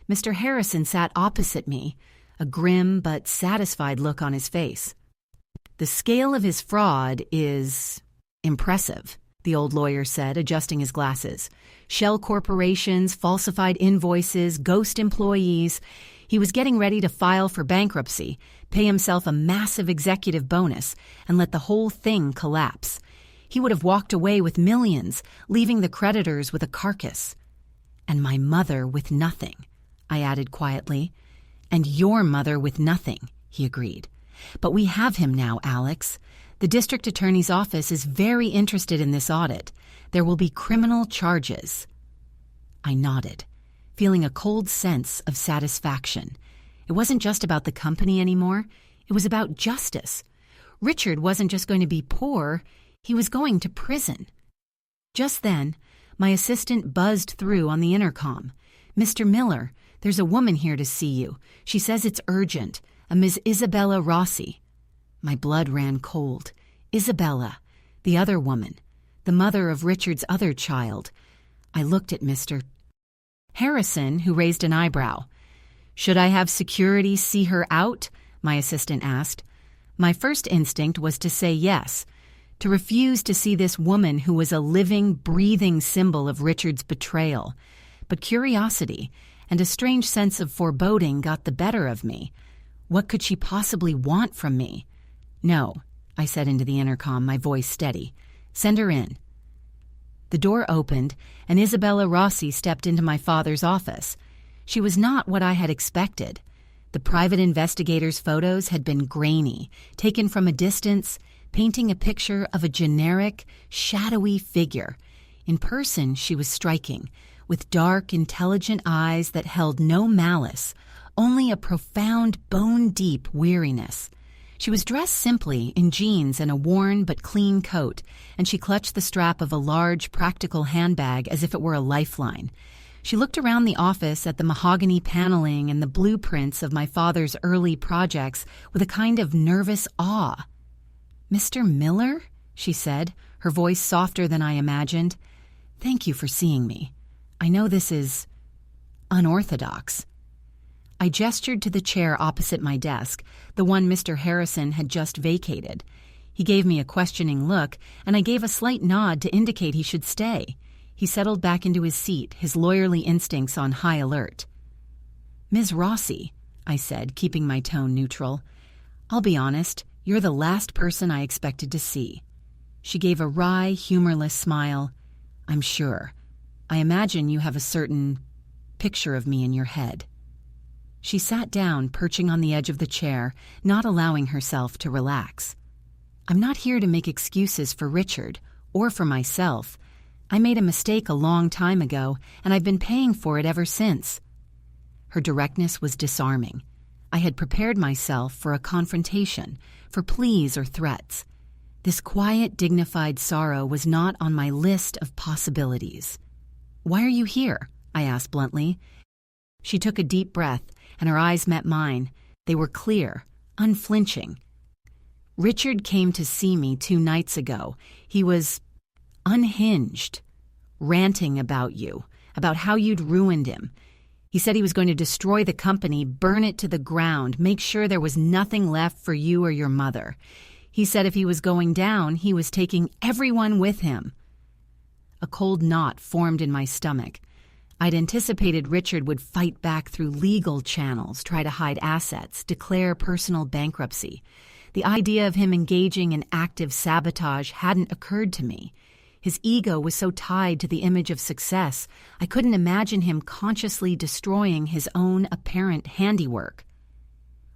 Mr. Harrison sat opposite me, a grim but satisfied look on his face. "The scale of his fraud is impressive," the old lawyer said, adjusting his glasses. "Shell corporations, falsified invoices, ghost employees. He was getting ready to file for bankruptcy, pay himself a massive executive bonus, and let the whole thing collapse. He would have walked away with millions, leaving the creditors with a carcass. And my mother with nothing," I added quietly. "And your mother with nothing," he agreed. "But we have him now, Alex. The district attorney's office is very interested in this audit. There will be criminal charges." I nodded, feeling a cold sense of satisfaction. It wasn't just about the company anymore. It was about justice. Richard wasn't just going to be poor. He was going to prison. Just then, my assistant buzzed through on the intercom. "Mr. Miller, there's a woman here to see you. She says it's urgent. A Ms. Isabella Rossi." My blood ran cold. Isabella, the other woman, the mother of Richard's other child. I looked at Mr. Harrison, who raised an eyebrow. "Should I have security see her out?" my assistant asked. My first instinct was to say yes, to refuse to see this woman who was a living, breathing symbol of Richard's betrayal. But curiosity and a strange sense of foreboding got the better of me. What could she possibly want from me? "No," I said into the intercom, my voice steady. "Send her in." The door opened, and Isabella Rossi stepped into my father's office. She was not what I had expected. The private investigator's photos had been grainy, taken from a distance, painting a picture of a generic, shadowy figure. In person, she was striking, with dark, intelligent eyes that held no malice, only a profound, bone-deep weariness. She was dressed simply in jeans and a worn but clean coat, and she clutched the strap of a large, practical handbag as if it were a lifeline. She looked around the office at the mahogany paneling and the blueprints of my father's early projects with a kind of nervous awe. "Mr. Miller?" she said, her voice softer than I imagined. "Thank you for seeing me. I know this is unorthodox." I gestured to the chair opposite my desk, the one Mr. Harrison had just vacated. He gave me a questioning look, and I gave a slight nod to indicate he should stay. He settled back into his seat, his lawyerly instincts on high alert. "Ms. Rossi," I said, keeping my tone neutral, "I'll be honest, you're the last person I expected to see." She gave a wry, humorless smile. "I'm sure. I imagine you have a certain picture of me in your head." She sat down, perching on the edge of the chair, not allowing herself to relax. I'm not here to make excuses for Richard or for myself. I made a mistake a long time ago, and I've been paying for it ever since." Her directness was disarming. I had prepared myself for a confrontation, for pleas or threats. This quiet, dignified sorrow was not on my list of possibilities. "Why are you here?" I asked bluntly. She took a deep breath, and her eyes met mine. They were clear, unflinching. "Richard came to see me 2 nights ago. He was unhinged, ranting about you, about how you'd ruined him. He said he was going to destroy the company, burn it to the ground, make sure there was nothing left for you or your mother. He said if he was going down, he was taking everyone with him." A cold knot formed in my stomach. I'd anticipated Richard would fight back through legal channels, try to hide assets, declare personal bankruptcy. The idea of him engaging in active sabotage hadn't occurred to me. His ego was so tied to the image of success, I couldn't imagine him consciously destroying his own apparent handiwork.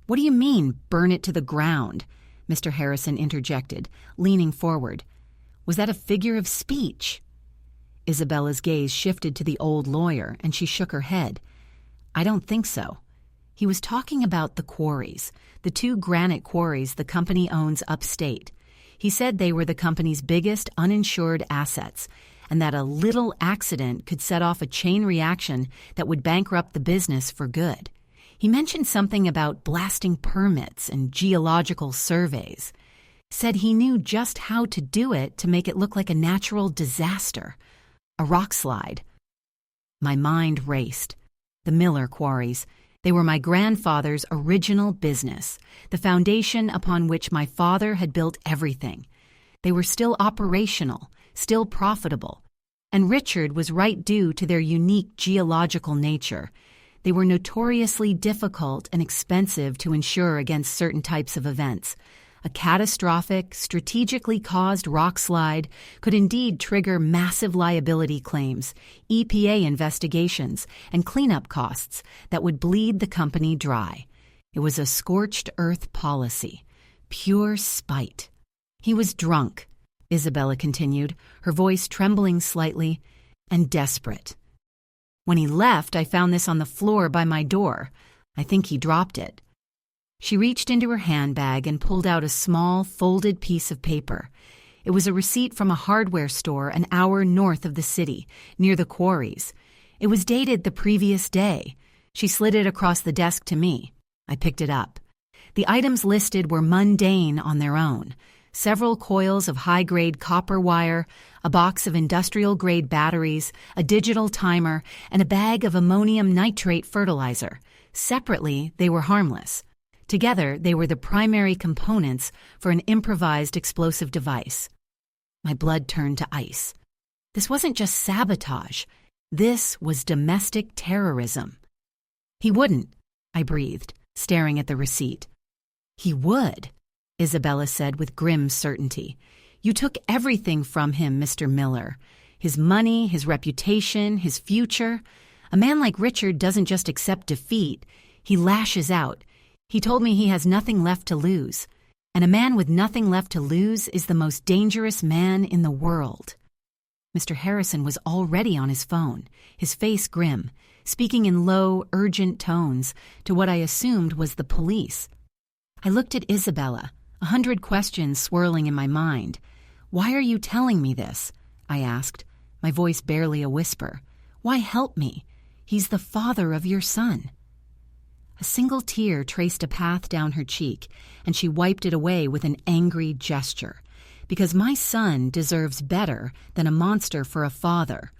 "What do you mean, burn it to the ground?" Mr. Harrison interjected, leaning forward. Was that a figure of speech? Isabella's gaze shifted to the old lawyer, and she shook her head. "I don't think so. He was talking about the quarries, the 2 granite quarries the company owns upstate. He said they were the company's biggest uninsured assets, and that a little accident could set off a chain reaction that would bankrupt the business for good. He mentioned something about blasting permits and geological surveys. Said he knew just how to do it to make it look like a natural disaster, a rock slide." My mind raced. The Miller quarries. They were my grandfather's original business, the foundation upon which my father had built everything. They were still operational, still profitable, and Richard was right due to their unique geological nature. They were notoriously difficult and expensive to insure against certain types of events. A catastrophic, strategically caused rock slide could indeed trigger massive liability claims, EPA investigations, and cleanup costs that would bleed the company dry. It was a scorched earth policy, pure spite. "He was drunk," Isabella continued, her voice trembling slightly, "and desperate. When he left, I found this on the floor by my door. I think he dropped it." She reached into her handbag and pulled out a small, folded piece of paper. It was a receipt from a hardware store an hour north of the city, near the quarries. It was dated the previous day. She slid it across the desk to me. I picked it up. The items listed were mundane on their own. Several coils of high-grade copper wire, a box of industrial-grade batteries, a digital timer, and a bag of ammonium nitrate fertilizer. Separately, they were harmless. Together, they were the primary components for an improvised explosive device. My blood turned to ice. This wasn't just sabotage. This was domestic terrorism. "He wouldn't," I breathed, staring at the receipt. "He would," Isabella said with grim certainty. "You took everything from him, Mr. Miller. His money, his reputation, his future. A man like Richard doesn't just accept defeat. He lashes out. He told me he has nothing left to lose. And a man with nothing left to lose is the most dangerous man in the world." Mr. Harrison was already on his phone, his face grim, speaking in low, urgent tones to what I assumed was the police. I looked at Isabella, 100 questions swirling in my mind. "Why are you telling me this?" I asked, my voice barely a whisper. "Why help me? He's the father of your son." A single tear traced a path down her cheek, and she wiped it away with an angry gesture. "Because my son deserves better than a monster for a father.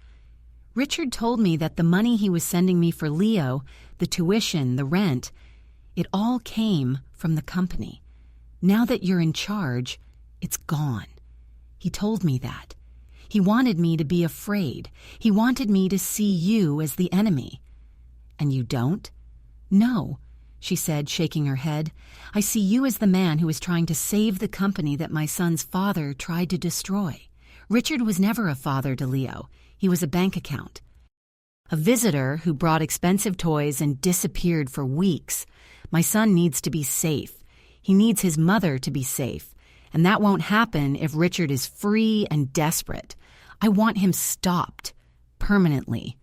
Richard told me that the money he was sending me for Leo, the tuition, the rent, it all came from the company. Now that you're in charge, it's gone. He told me that. He wanted me to be afraid. He wanted me to see you as the enemy." "And you don't?" "No," she said, shaking her head. "I see you as the man who is trying to save the company that my son's father tried to destroy. Richard was never a father to Leo. He was a bank account. A visitor who brought expensive toys and disappeared for weeks. My son needs to be safe. He needs his mother to be safe. And that won't happen if Richard is free and desperate. I want him stopped. Permanently.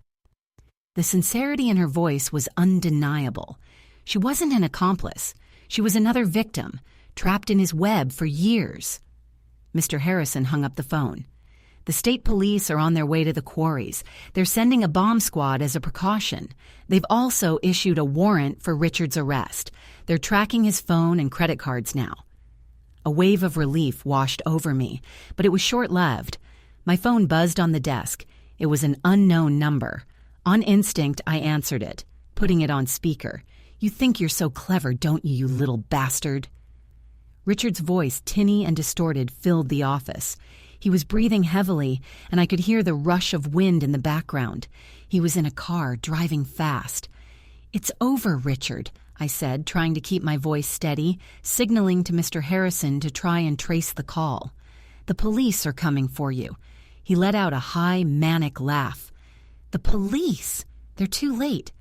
The sincerity in her voice was undeniable. She wasn't an accomplice. She was another victim, trapped in his web for years. Mr. Harrison hung up the phone. The state police are on their way to the quarries. They're sending a bomb squad as a precaution. They've also issued a warrant for Richard's arrest. They're tracking his phone and credit cards now. A wave of relief washed over me, but it was short-lived. My phone buzzed on the desk. It was an unknown number. On instinct, I answered it, putting it on speaker. "You think you're so clever, don't you, you little bastard?" Richard's voice, tinny and distorted, filled the office. He was breathing heavily, and I could hear the rush of wind in the background. He was in a car, driving fast. "It's over, Richard," I said, trying to keep my voice steady, signaling to Mr. Harrison to try and trace the call. "The police are coming for you." He let out a high, manic laugh. "The police? They're too late.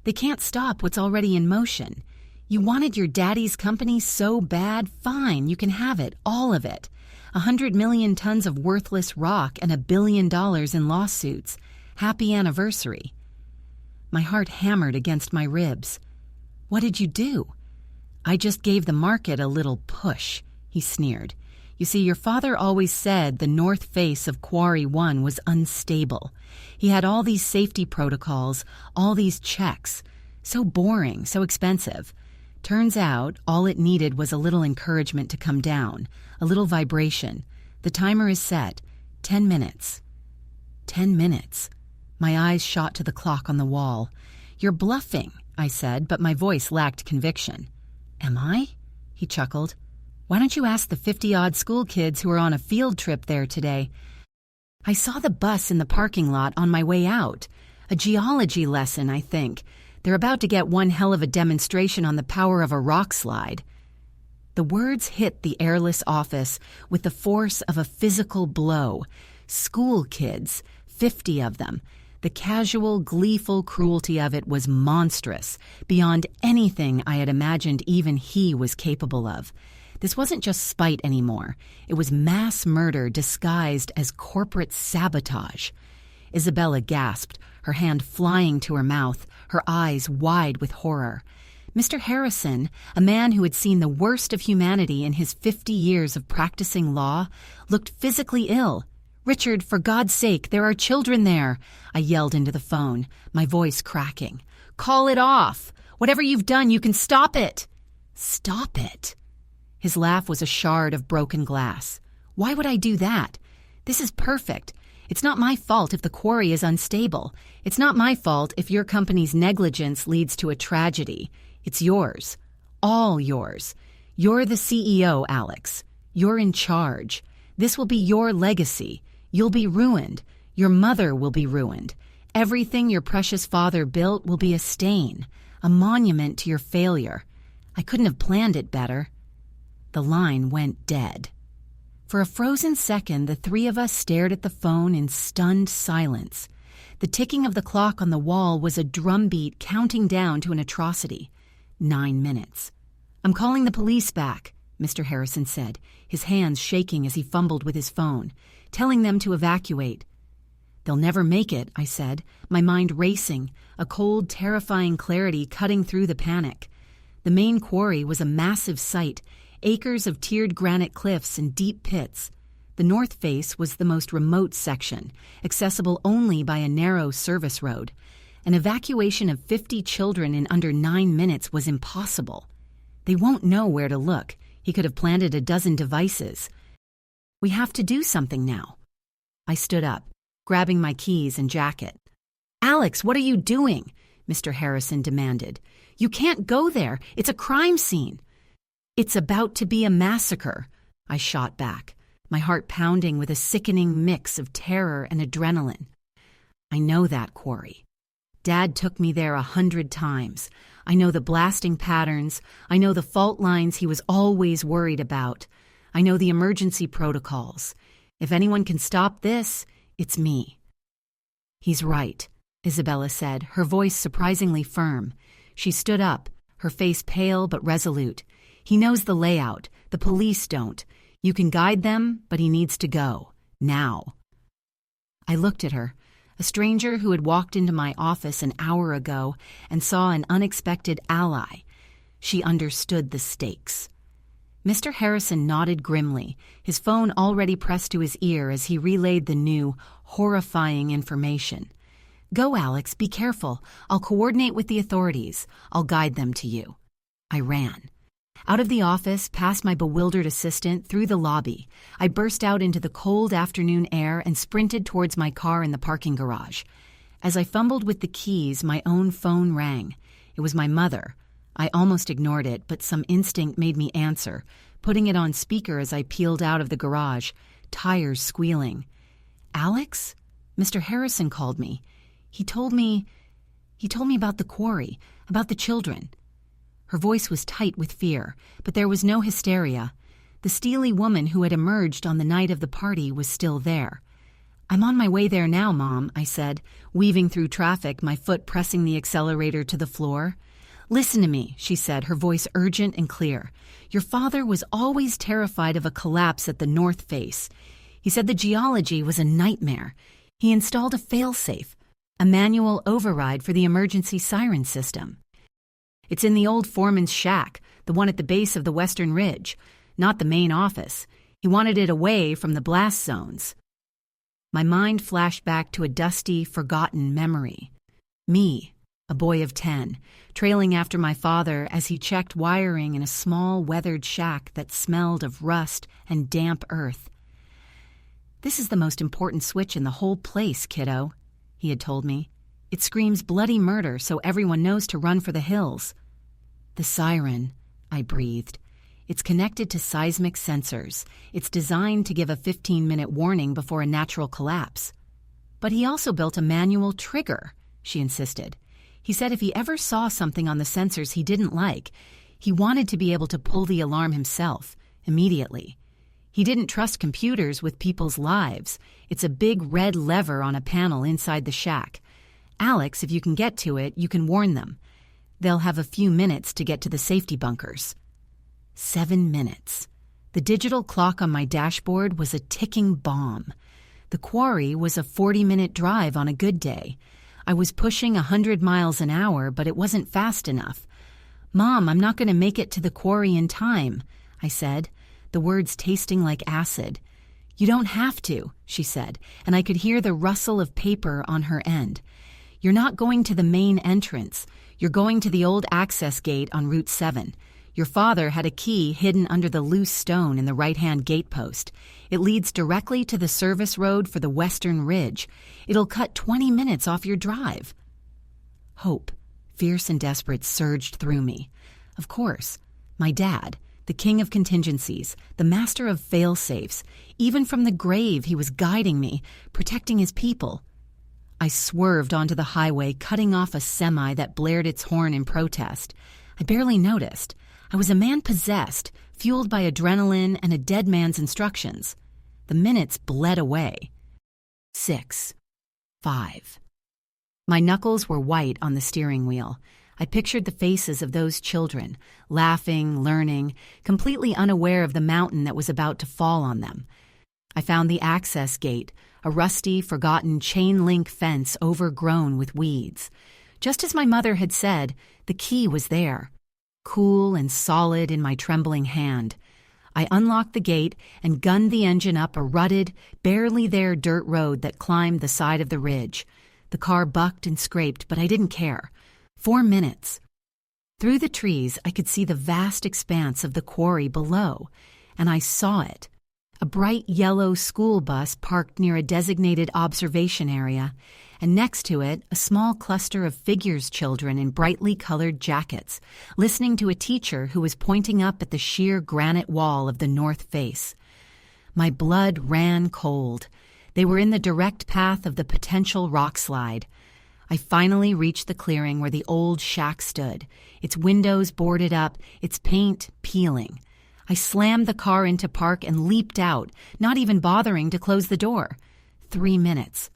They can't stop what's already in motion. You wanted your daddy's company so bad? Fine, you can have it, all of it. 100 million tons of worthless rock and $1 billion in lawsuits. Happy anniversary." My heart hammered against my ribs. "What did you do?" "I just gave the market a little push," he sneered. "You see, your father always said the north face of Quarry 1 was unstable. He had all these safety protocols, all these checks. So boring, so expensive. Turns out, all it needed was a little encouragement to come down, a little vibration. The timer is set. 10 minutes. 10 minutes. My eyes shot to the clock on the wall. "You're bluffing," I said, but my voice lacked conviction. "Am I?" He chuckled. "Why don't you ask the 50-odd school kids who are on a field trip there today? I saw the bus in the parking lot on my way out. A geology lesson, I think. They're about to get one hell of a demonstration on the power of a rock slide." The words hit the airless office with the force of a physical blow. School kids, 50 of them. The casual, gleeful cruelty of it was monstrous, beyond anything I had imagined even he was capable of. This wasn't just spite anymore. It was mass murder disguised as corporate sabotage. Isabella gasped, her hand flying to her mouth, her eyes wide with horror. Mr. Harrison, a man who had seen the worst of humanity in his 50 years of practicing law, looked physically ill. "Richard, for God's sake, there are children there," I yelled into the phone, my voice cracking. "Call it off. Whatever you've done, you can stop it." "Stop it?" His laugh was a shard of broken glass. "Why would I do that? This is perfect. It's not my fault if the quarry is unstable. It's not my fault if your company's negligence leads to a tragedy. It's yours. All yours. You're the CEO, Alex. You're in charge. This will be your legacy. You'll be ruined. Your mother will be ruined. Everything your precious father built will be a stain, a monument to your failure. I couldn't have planned it better." The line went dead. For a frozen second, the three of us stared at the phone in stunned silence. The ticking of the clock on the wall was a drumbeat counting down to an atrocity. 9 minutes. "I'm calling the police back," Mr. Harrison said, his hands shaking as he fumbled with his phone, "telling them to evacuate." "They'll never make it," I said, my mind racing, a cold, terrifying clarity cutting through the panic. The main quarry was a massive site, acres of tiered granite cliffs and deep pits. The north face was the most remote section, accessible only by a narrow service road. An evacuation of 50 children in under 9 minutes was impossible. "They won't know where to look." He could have planted a dozen devices. "We have to do something now." I stood up, grabbing my keys and jacket. "Alex, what are you doing?" Mr. Harrison demanded. "You can't go there. It's a crime scene." "It's about to be a massacre," I shot back, my heart pounding with a sickening mix of terror and adrenaline. "I know that quarry. Dad took me there 100 times. I know the blasting patterns. I know the fault lines he was always worried about. I know the emergency protocols. If anyone can stop this, it's me." "He's right," Isabella said, her voice surprisingly firm. She stood up, her face pale but resolute. "He knows the layout. The police don't. You can guide them, but he needs to go. Now. I looked at her, a stranger who had walked into my office an hour ago and saw an unexpected ally. She understood the stakes. Mr. Harrison nodded grimly, his phone already pressed to his ear as he relayed the new, horrifying information. Go, Alex, be careful. I'll coordinate with the authorities. I'll guide them to you. I ran. Out of the office, past my bewildered assistant, through the lobby. I burst out into the cold afternoon air and sprinted towards my car in the parking garage. As I fumbled with the keys, my own phone rang. It was my mother. I almost ignored it, but some instinct made me answer, putting it on speaker as I peeled out of the garage, tires squealing. Alex? Mr. Harrison called me. He told me about the quarry, about the children. Her voice was tight with fear, but there was no hysteria. The steely woman who had emerged on the night of the party was still there. I'm on my way there now, Mom, I said, weaving through traffic, my foot pressing the accelerator to the floor. Listen to me, she said, her voice urgent and clear. Your father was always terrified of a collapse at the north face. He said the geology was a nightmare. He installed a failsafe, a manual override for the emergency siren system. It's in the old foreman's shack, the one at the base of the western ridge, not the main office. He wanted it away from the blast zones. My mind flashed back to a dusty, forgotten memory. Me, a boy of 10, trailing after my father as he checked wiring in a small, weathered shack that smelled of rust and damp earth. This is the most important switch in the whole place, kiddo, he had told me. It screams bloody murder so everyone knows to run for the hills. The siren, I breathed. It's connected to seismic sensors. It's designed to give a 15-minute warning before a natural collapse. But he also built a manual trigger, she insisted. He said if he ever saw something on the sensors he didn't like, he wanted to be able to pull the alarm himself, immediately. He didn't trust computers with people's lives. It's a big red lever on a panel inside the shack. Alex, if you can get to it, you can warn them. They'll have a few minutes to get to the safety bunkers. 7 minutes. The digital clock on my dashboard was a ticking bomb. The quarry was a 40-minute drive on a good day. I was pushing 100 miles an hour, but it wasn't fast enough. Mom, I'm not going to make it to the quarry in time, I said, the words tasting like acid. You don't have to, she said, and I could hear the rustle of paper on her end. You're not going to the main entrance. You're going to the old access gate on Route 7. Your father had a key hidden under the loose stone in the right-hand gatepost. It leads directly to the service road for the Western Ridge. It'll cut 20 minutes off your drive. Hope, fierce and desperate, surged through me. Of course, my dad, the king of contingencies, the master of fail-safes. Even from the grave, he was guiding me, protecting his people. I swerved onto the highway, cutting off a semi that blared its horn in protest. I barely noticed. I was a man possessed, fueled by adrenaline and a dead man's instructions. The minutes bled away. 6. 5. My knuckles were white on the steering wheel. I pictured the faces of those children, laughing, learning, completely unaware of the mountain that was about to fall on them. I found the access gate, a rusty, forgotten chain-link fence overgrown with weeds. Just as my mother had said, the key was there, cool and solid in my trembling hand. I unlocked the gate and gunned the engine up a rutted, barely there dirt road that climbed the side of the ridge. The car bucked and scraped, but I didn't care. 4 minutes. Through the trees, I could see the vast expanse of the quarry below, and I saw it. A bright yellow school bus parked near a designated observation area, and next to it, a small cluster of figures children in brightly colored jackets, listening to a teacher who was pointing up at the sheer granite wall of the north face. My blood ran cold. They were in the direct path of the potential rock slide. I finally reached the clearing where the old shack stood, its windows boarded up, its paint peeling. I slammed the car into park and leaped out, not even bothering to close the door. 3 minutes.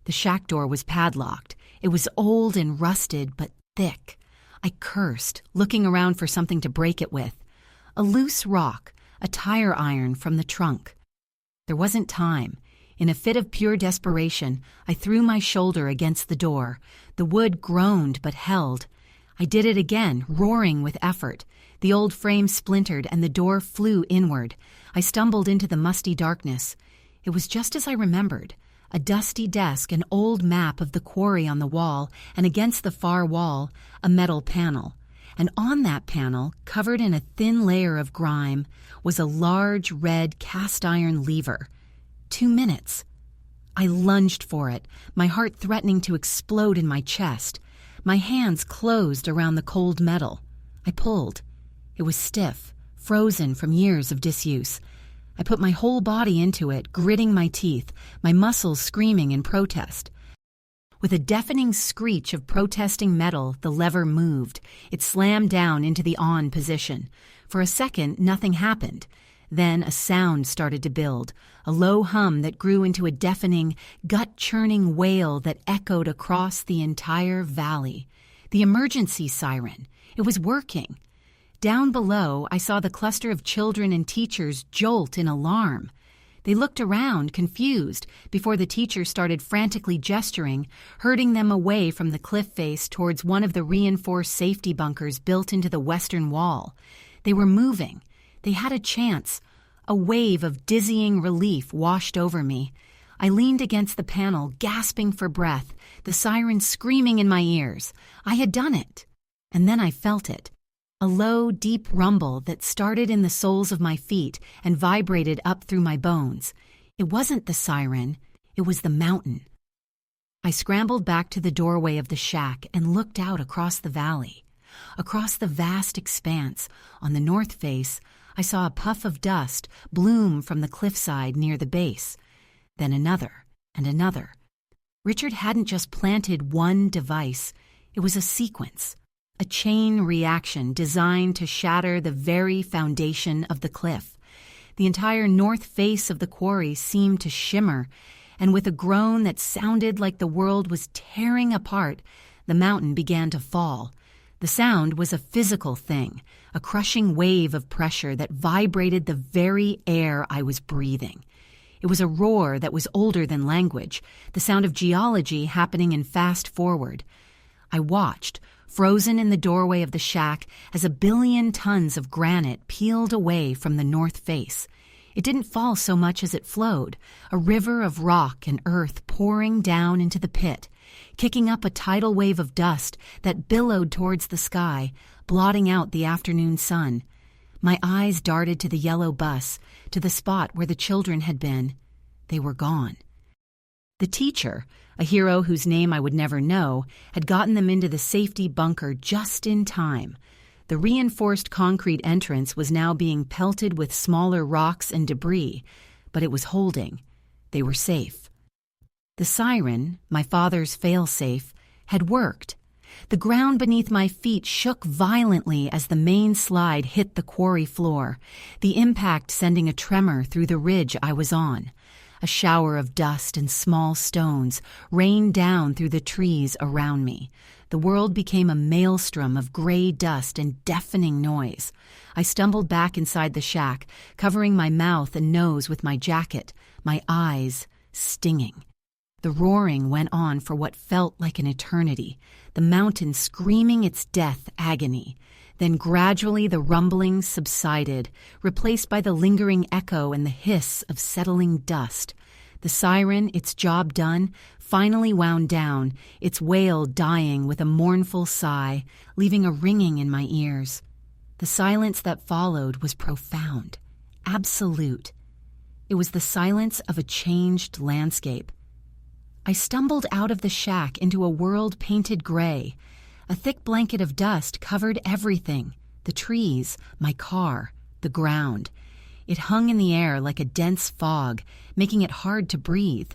The shack door was padlocked. It was old and rusted, but thick. I cursed, looking around for something to break it with. A loose rock, a tire iron from the trunk. There wasn't time. In a fit of pure desperation, I threw my shoulder against the door. The wood groaned but held. I did it again, roaring with effort. The old frame splintered and the door flew inward. I stumbled into the musty darkness. It was just as I remembered. A dusty desk, an old map of the quarry on the wall, and against the far wall, a metal panel. And on that panel, covered in a thin layer of grime, was a large red cast-iron lever. 2 minutes. I lunged for it, my heart threatening to explode in my chest. My hands closed around the cold metal. I pulled. It was stiff, frozen from years of disuse. I put my whole body into it, gritting my teeth, my muscles screaming in protest. With a deafening screech of protesting metal, the lever moved. It slammed down into the on position. For a second, nothing happened. Then a sound started to build, a low hum that grew into a deafening, gut-churning wail that echoed across the entire valley. The emergency siren. It was working. Down below, I saw the cluster of children and teachers jolt in alarm. They looked around, confused, before the teacher started frantically gesturing, herding them away from the cliff face towards one of the reinforced safety bunkers built into the western wall. They were moving. They had a chance. A wave of dizzying relief washed over me. I leaned against the panel, gasping for breath, the siren screaming in my ears. I had done it. And then I felt it. A low, deep rumble that started in the soles of my feet and vibrated up through my bones. It wasn't the siren. It was the mountain. I scrambled back to the doorway of the shack and looked out across the valley. Across the vast expanse, on the north face, I saw a puff of dust bloom from the cliffside near the base. Then another and another. Richard hadn't just planted one device. It was a sequence. A chain reaction designed to shatter the very foundation of the cliff. The entire north face of the quarry seemed to shimmer, and with a groan that sounded like the world was tearing apart, the mountain began to fall. The sound was a physical thing, a crushing wave of pressure that vibrated the very air I was breathing. It was a roar that was older than language, the sound of geology happening in fast forward. I watched, frozen in the doorway of the shack, as 1 billion tons of granite peeled away from the north face. It didn't fall so much as it flowed, a river of rock and earth pouring down into the pit, kicking up a tidal wave of dust that billowed towards the sky, blotting out the afternoon sun. My eyes darted to the yellow bus, to the spot where the children had been. They were gone. The teacher, a hero whose name I would never know, had gotten them into the safety bunker just in time. The reinforced concrete entrance was now being pelted with smaller rocks and debris, but it was holding. They were safe. The siren, my father's fail-safe, had worked. The ground beneath my feet shook violently as the main slide hit the quarry floor, the impact sending a tremor through the ridge I was on. A shower of dust and small stones rained down through the trees around me. The world became a maelstrom of gray dust and deafening noise. I stumbled back inside the shack, covering my mouth and nose with my jacket, my eyes stinging. The roaring went on for what felt like an eternity, the mountain screaming its death agony. Then gradually the rumbling subsided, replaced by the lingering echo and the hiss of settling dust. The siren, its job done, finally wound down, its wail dying with a mournful sigh, leaving a ringing in my ears. The silence that followed was profound, absolute. It was the silence of a changed landscape. I stumbled out of the shack into a world painted gray. A thick blanket of dust covered everything, the trees, my car, the ground. It hung in the air like a dense fog, making it hard to breathe.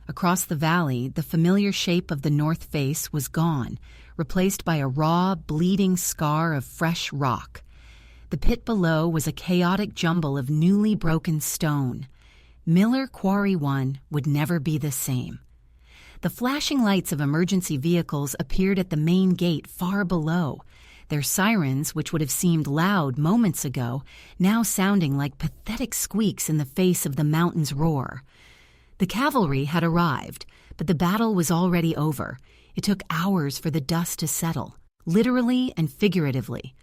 Across the valley, the familiar shape of the north face was gone, replaced by a raw, bleeding scar of fresh rock. The pit below was a chaotic jumble of newly broken stone. Miller Quarry 1 would never be the same. The flashing lights of emergency vehicles appeared at the main gate far below. their sirens, which would have seemed loud moments ago, now sounding like pathetic squeaks in the face of the mountain's roar. The cavalry had arrived, but the battle was already over. It took hours for the dust to settle, literally and figuratively.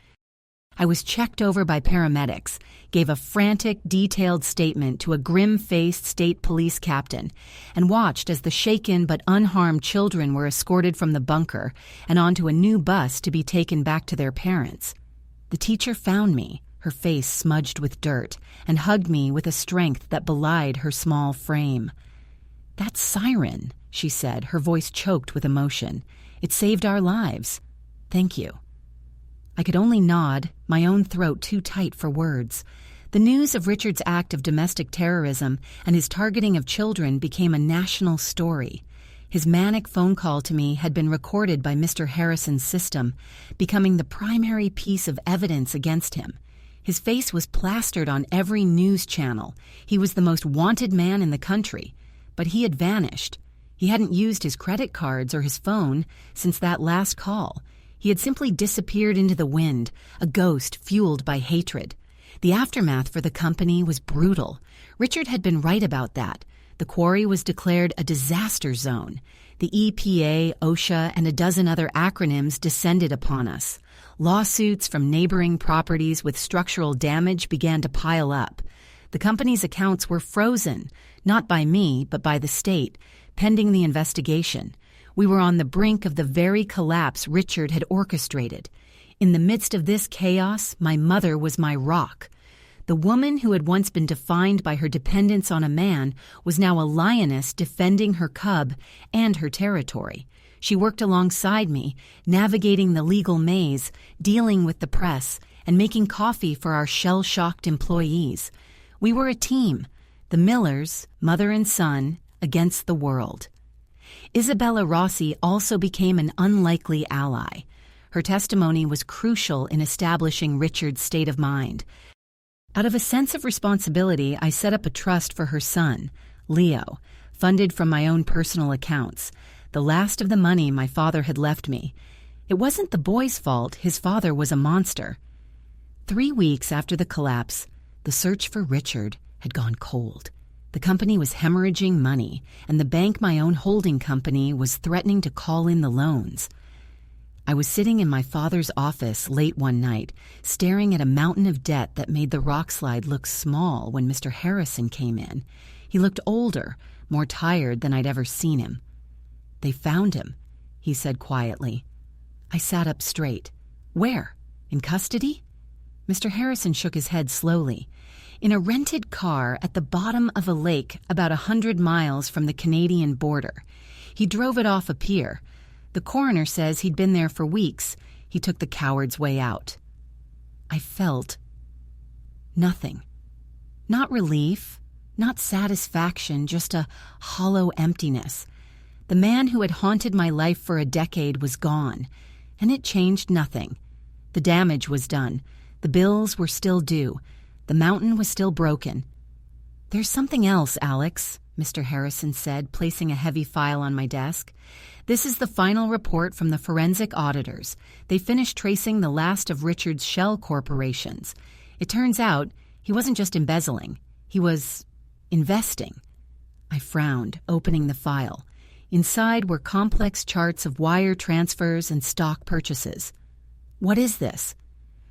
I was checked over by paramedics, gave a frantic, detailed statement to a grim-faced state police captain, and watched as the shaken but unharmed children were escorted from the bunker and onto a new bus to be taken back to their parents. The teacher found me, her face smudged with dirt, and hugged me with a strength that belied her small frame. "That siren," she said, her voice choked with emotion. "It saved our lives. Thank you." I could only nod, my own throat too tight for words. The news of Richard's act of domestic terrorism and his targeting of children became a national story. His manic phone call to me had been recorded by Mr. Harrison's system, becoming the primary piece of evidence against him. His face was plastered on every news channel. He was the most wanted man in the country. But he had vanished. He hadn't used his credit cards or his phone since that last call. He had simply disappeared into the wind, a ghost fueled by hatred. The aftermath for the company was brutal. Richard had been right about that. The quarry was declared a disaster zone. The EPA, OSHA, and a dozen other acronyms descended upon us. Lawsuits from neighboring properties with structural damage began to pile up. The company's accounts were frozen, not by me, but by the state, pending the investigation. We were on the brink of the very collapse Richard had orchestrated. In the midst of this chaos, my mother was my rock. The woman who had once been defined by her dependence on a man was now a lioness defending her cub and her territory. She worked alongside me, navigating the legal maze, dealing with the press, and making coffee for our shell-shocked employees. We were a team, the Millers, mother and son, against the world. Isabella Rossi also became an unlikely ally. Her testimony was crucial in establishing Richard's state of mind. Out of a sense of responsibility, I set up a trust for her son, Leo, funded from my own personal accounts, the last of the money my father had left me. It wasn't the boy's fault. His father was a monster. 3 weeks after the collapse, the search for Richard had gone cold. The company was hemorrhaging money, and the bank my own holding company was threatening to call in the loans. I was sitting in my father's office late one night, staring at a mountain of debt that made the rock slide look small when Mr. Harrison came in. He looked older, more tired than I'd ever seen him. "They found him," he said quietly. I sat up straight. "Where? In custody?" Mr. Harrison shook his head slowly. "In a rented car at the bottom of a lake about 100 miles from the Canadian border. He drove it off a pier. The coroner says he'd been there for weeks. He took the coward's way out." I felt nothing. Not relief, not satisfaction, just a hollow emptiness. The man who had haunted my life for a decade was gone, and it changed nothing. The damage was done. The bills were still due. The mountain was still broken. "There's something else, Alex," Mr. Harrison said, placing a heavy file on my desk. "This is the final report from the forensic auditors. They finished tracing the last of Richard's shell corporations. It turns out he wasn't just embezzling. He was investing." I frowned, opening the file. Inside were complex charts of wire transfers and stock purchases. "What is this?"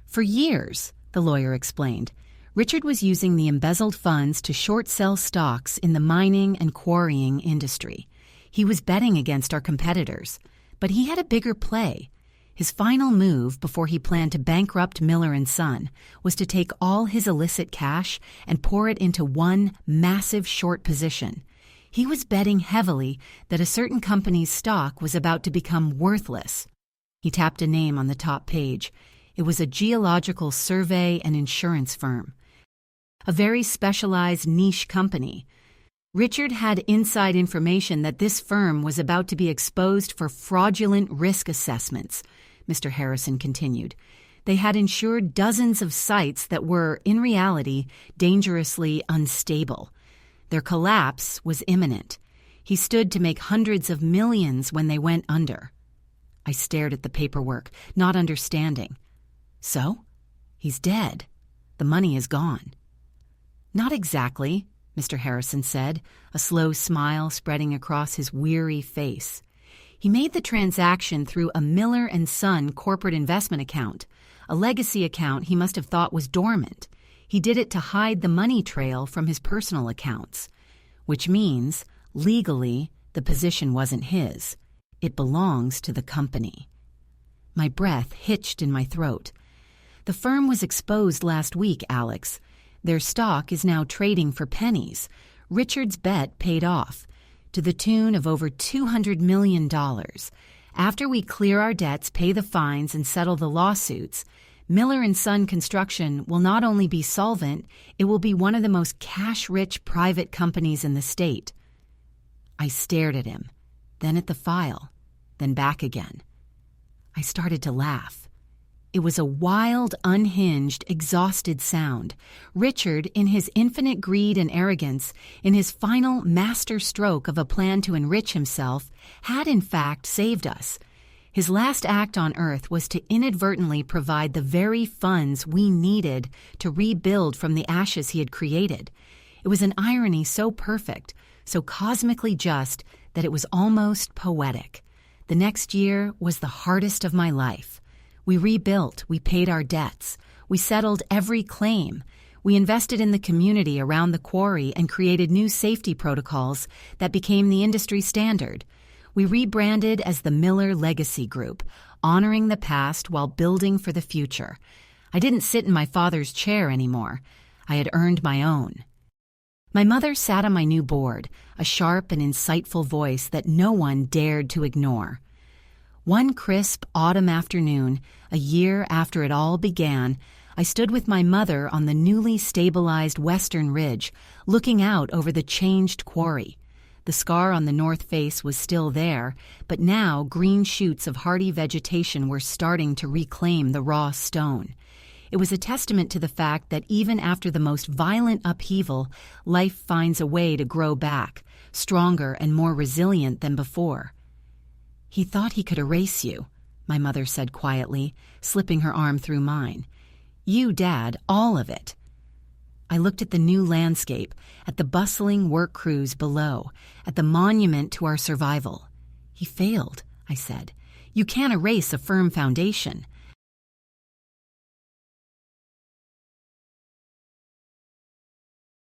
"For years," the lawyer explained, Richard was using the embezzled funds to short-sell stocks in the mining and quarrying industry. He was betting against our competitors, but he had a bigger play. His final move before he planned to bankrupt Miller & Son was to take all his illicit cash and pour it into one massive short position. He was betting heavily that a certain company's stock was about to become worthless. He tapped a name on the top page. It was a geological survey and insurance firm. A very specialized niche company. Richard had inside information that this firm was about to be exposed for fraudulent risk assessments, Mr. Harrison continued. They had insured dozens of sites that were, in reality, dangerously unstable. Their collapse was imminent. He stood to make hundreds of millions when they went under. I stared at the paperwork, not understanding. So? He's dead. The money is gone. Not exactly, Mr. Harrison said, a slow smile spreading across his weary face. He made the transaction through a Miller & Son corporate investment account, a legacy account he must have thought was dormant. He did it to hide the money trail from his personal accounts, which means, legally, the position wasn't his. It belongs to the company. My breath hitched in my throat. The firm was exposed last week, Alex. Their stock is now trading for pennies. Richard's bet paid off, to the tune of over $200 million. After we clear our debts, pay the fines, and settle the lawsuits, Miller & Son Construction will not only be solvent, it will be one of the most cash-rich private companies in the state. I stared at him, then at the file, then back again. I started to laugh. It was a wild, unhinged, exhausted sound. Richard, in his infinite greed and arrogance, in his final master stroke of a plan to enrich himself, had in fact saved us. His last act on Earth was to inadvertently provide the very funds we needed to rebuild from the ashes he had created. It was an irony so perfect, so cosmically just, that it was almost poetic. The next year was the hardest of my life. We rebuilt, we paid our debts, we settled every claim, we invested in the community around the quarry and created new safety protocols that became the industry standard. We rebranded as the Miller Legacy Group, honoring the past while building for the future. I didn't sit in my father's chair anymore. I had earned my own. My mother sat on my new board, a sharp and insightful voice that no one dared to ignore. One crisp autumn afternoon, a year after it all began, I stood with my mother on the newly stabilized western ridge, looking out over the changed quarry. The scar on the north face was still there, but now green shoots of hardy vegetation were starting to reclaim the raw stone. It was a testament to the fact that even after the most violent upheaval, life finds a way to grow back, stronger and more resilient than before. "He thought he could erase you," my mother said quietly, slipping her arm through mine. "You, Dad, all of it." I looked at the new landscape, at the bustling work crews below, at the monument to our survival. "He failed," I said. "You can't erase a firm foundation.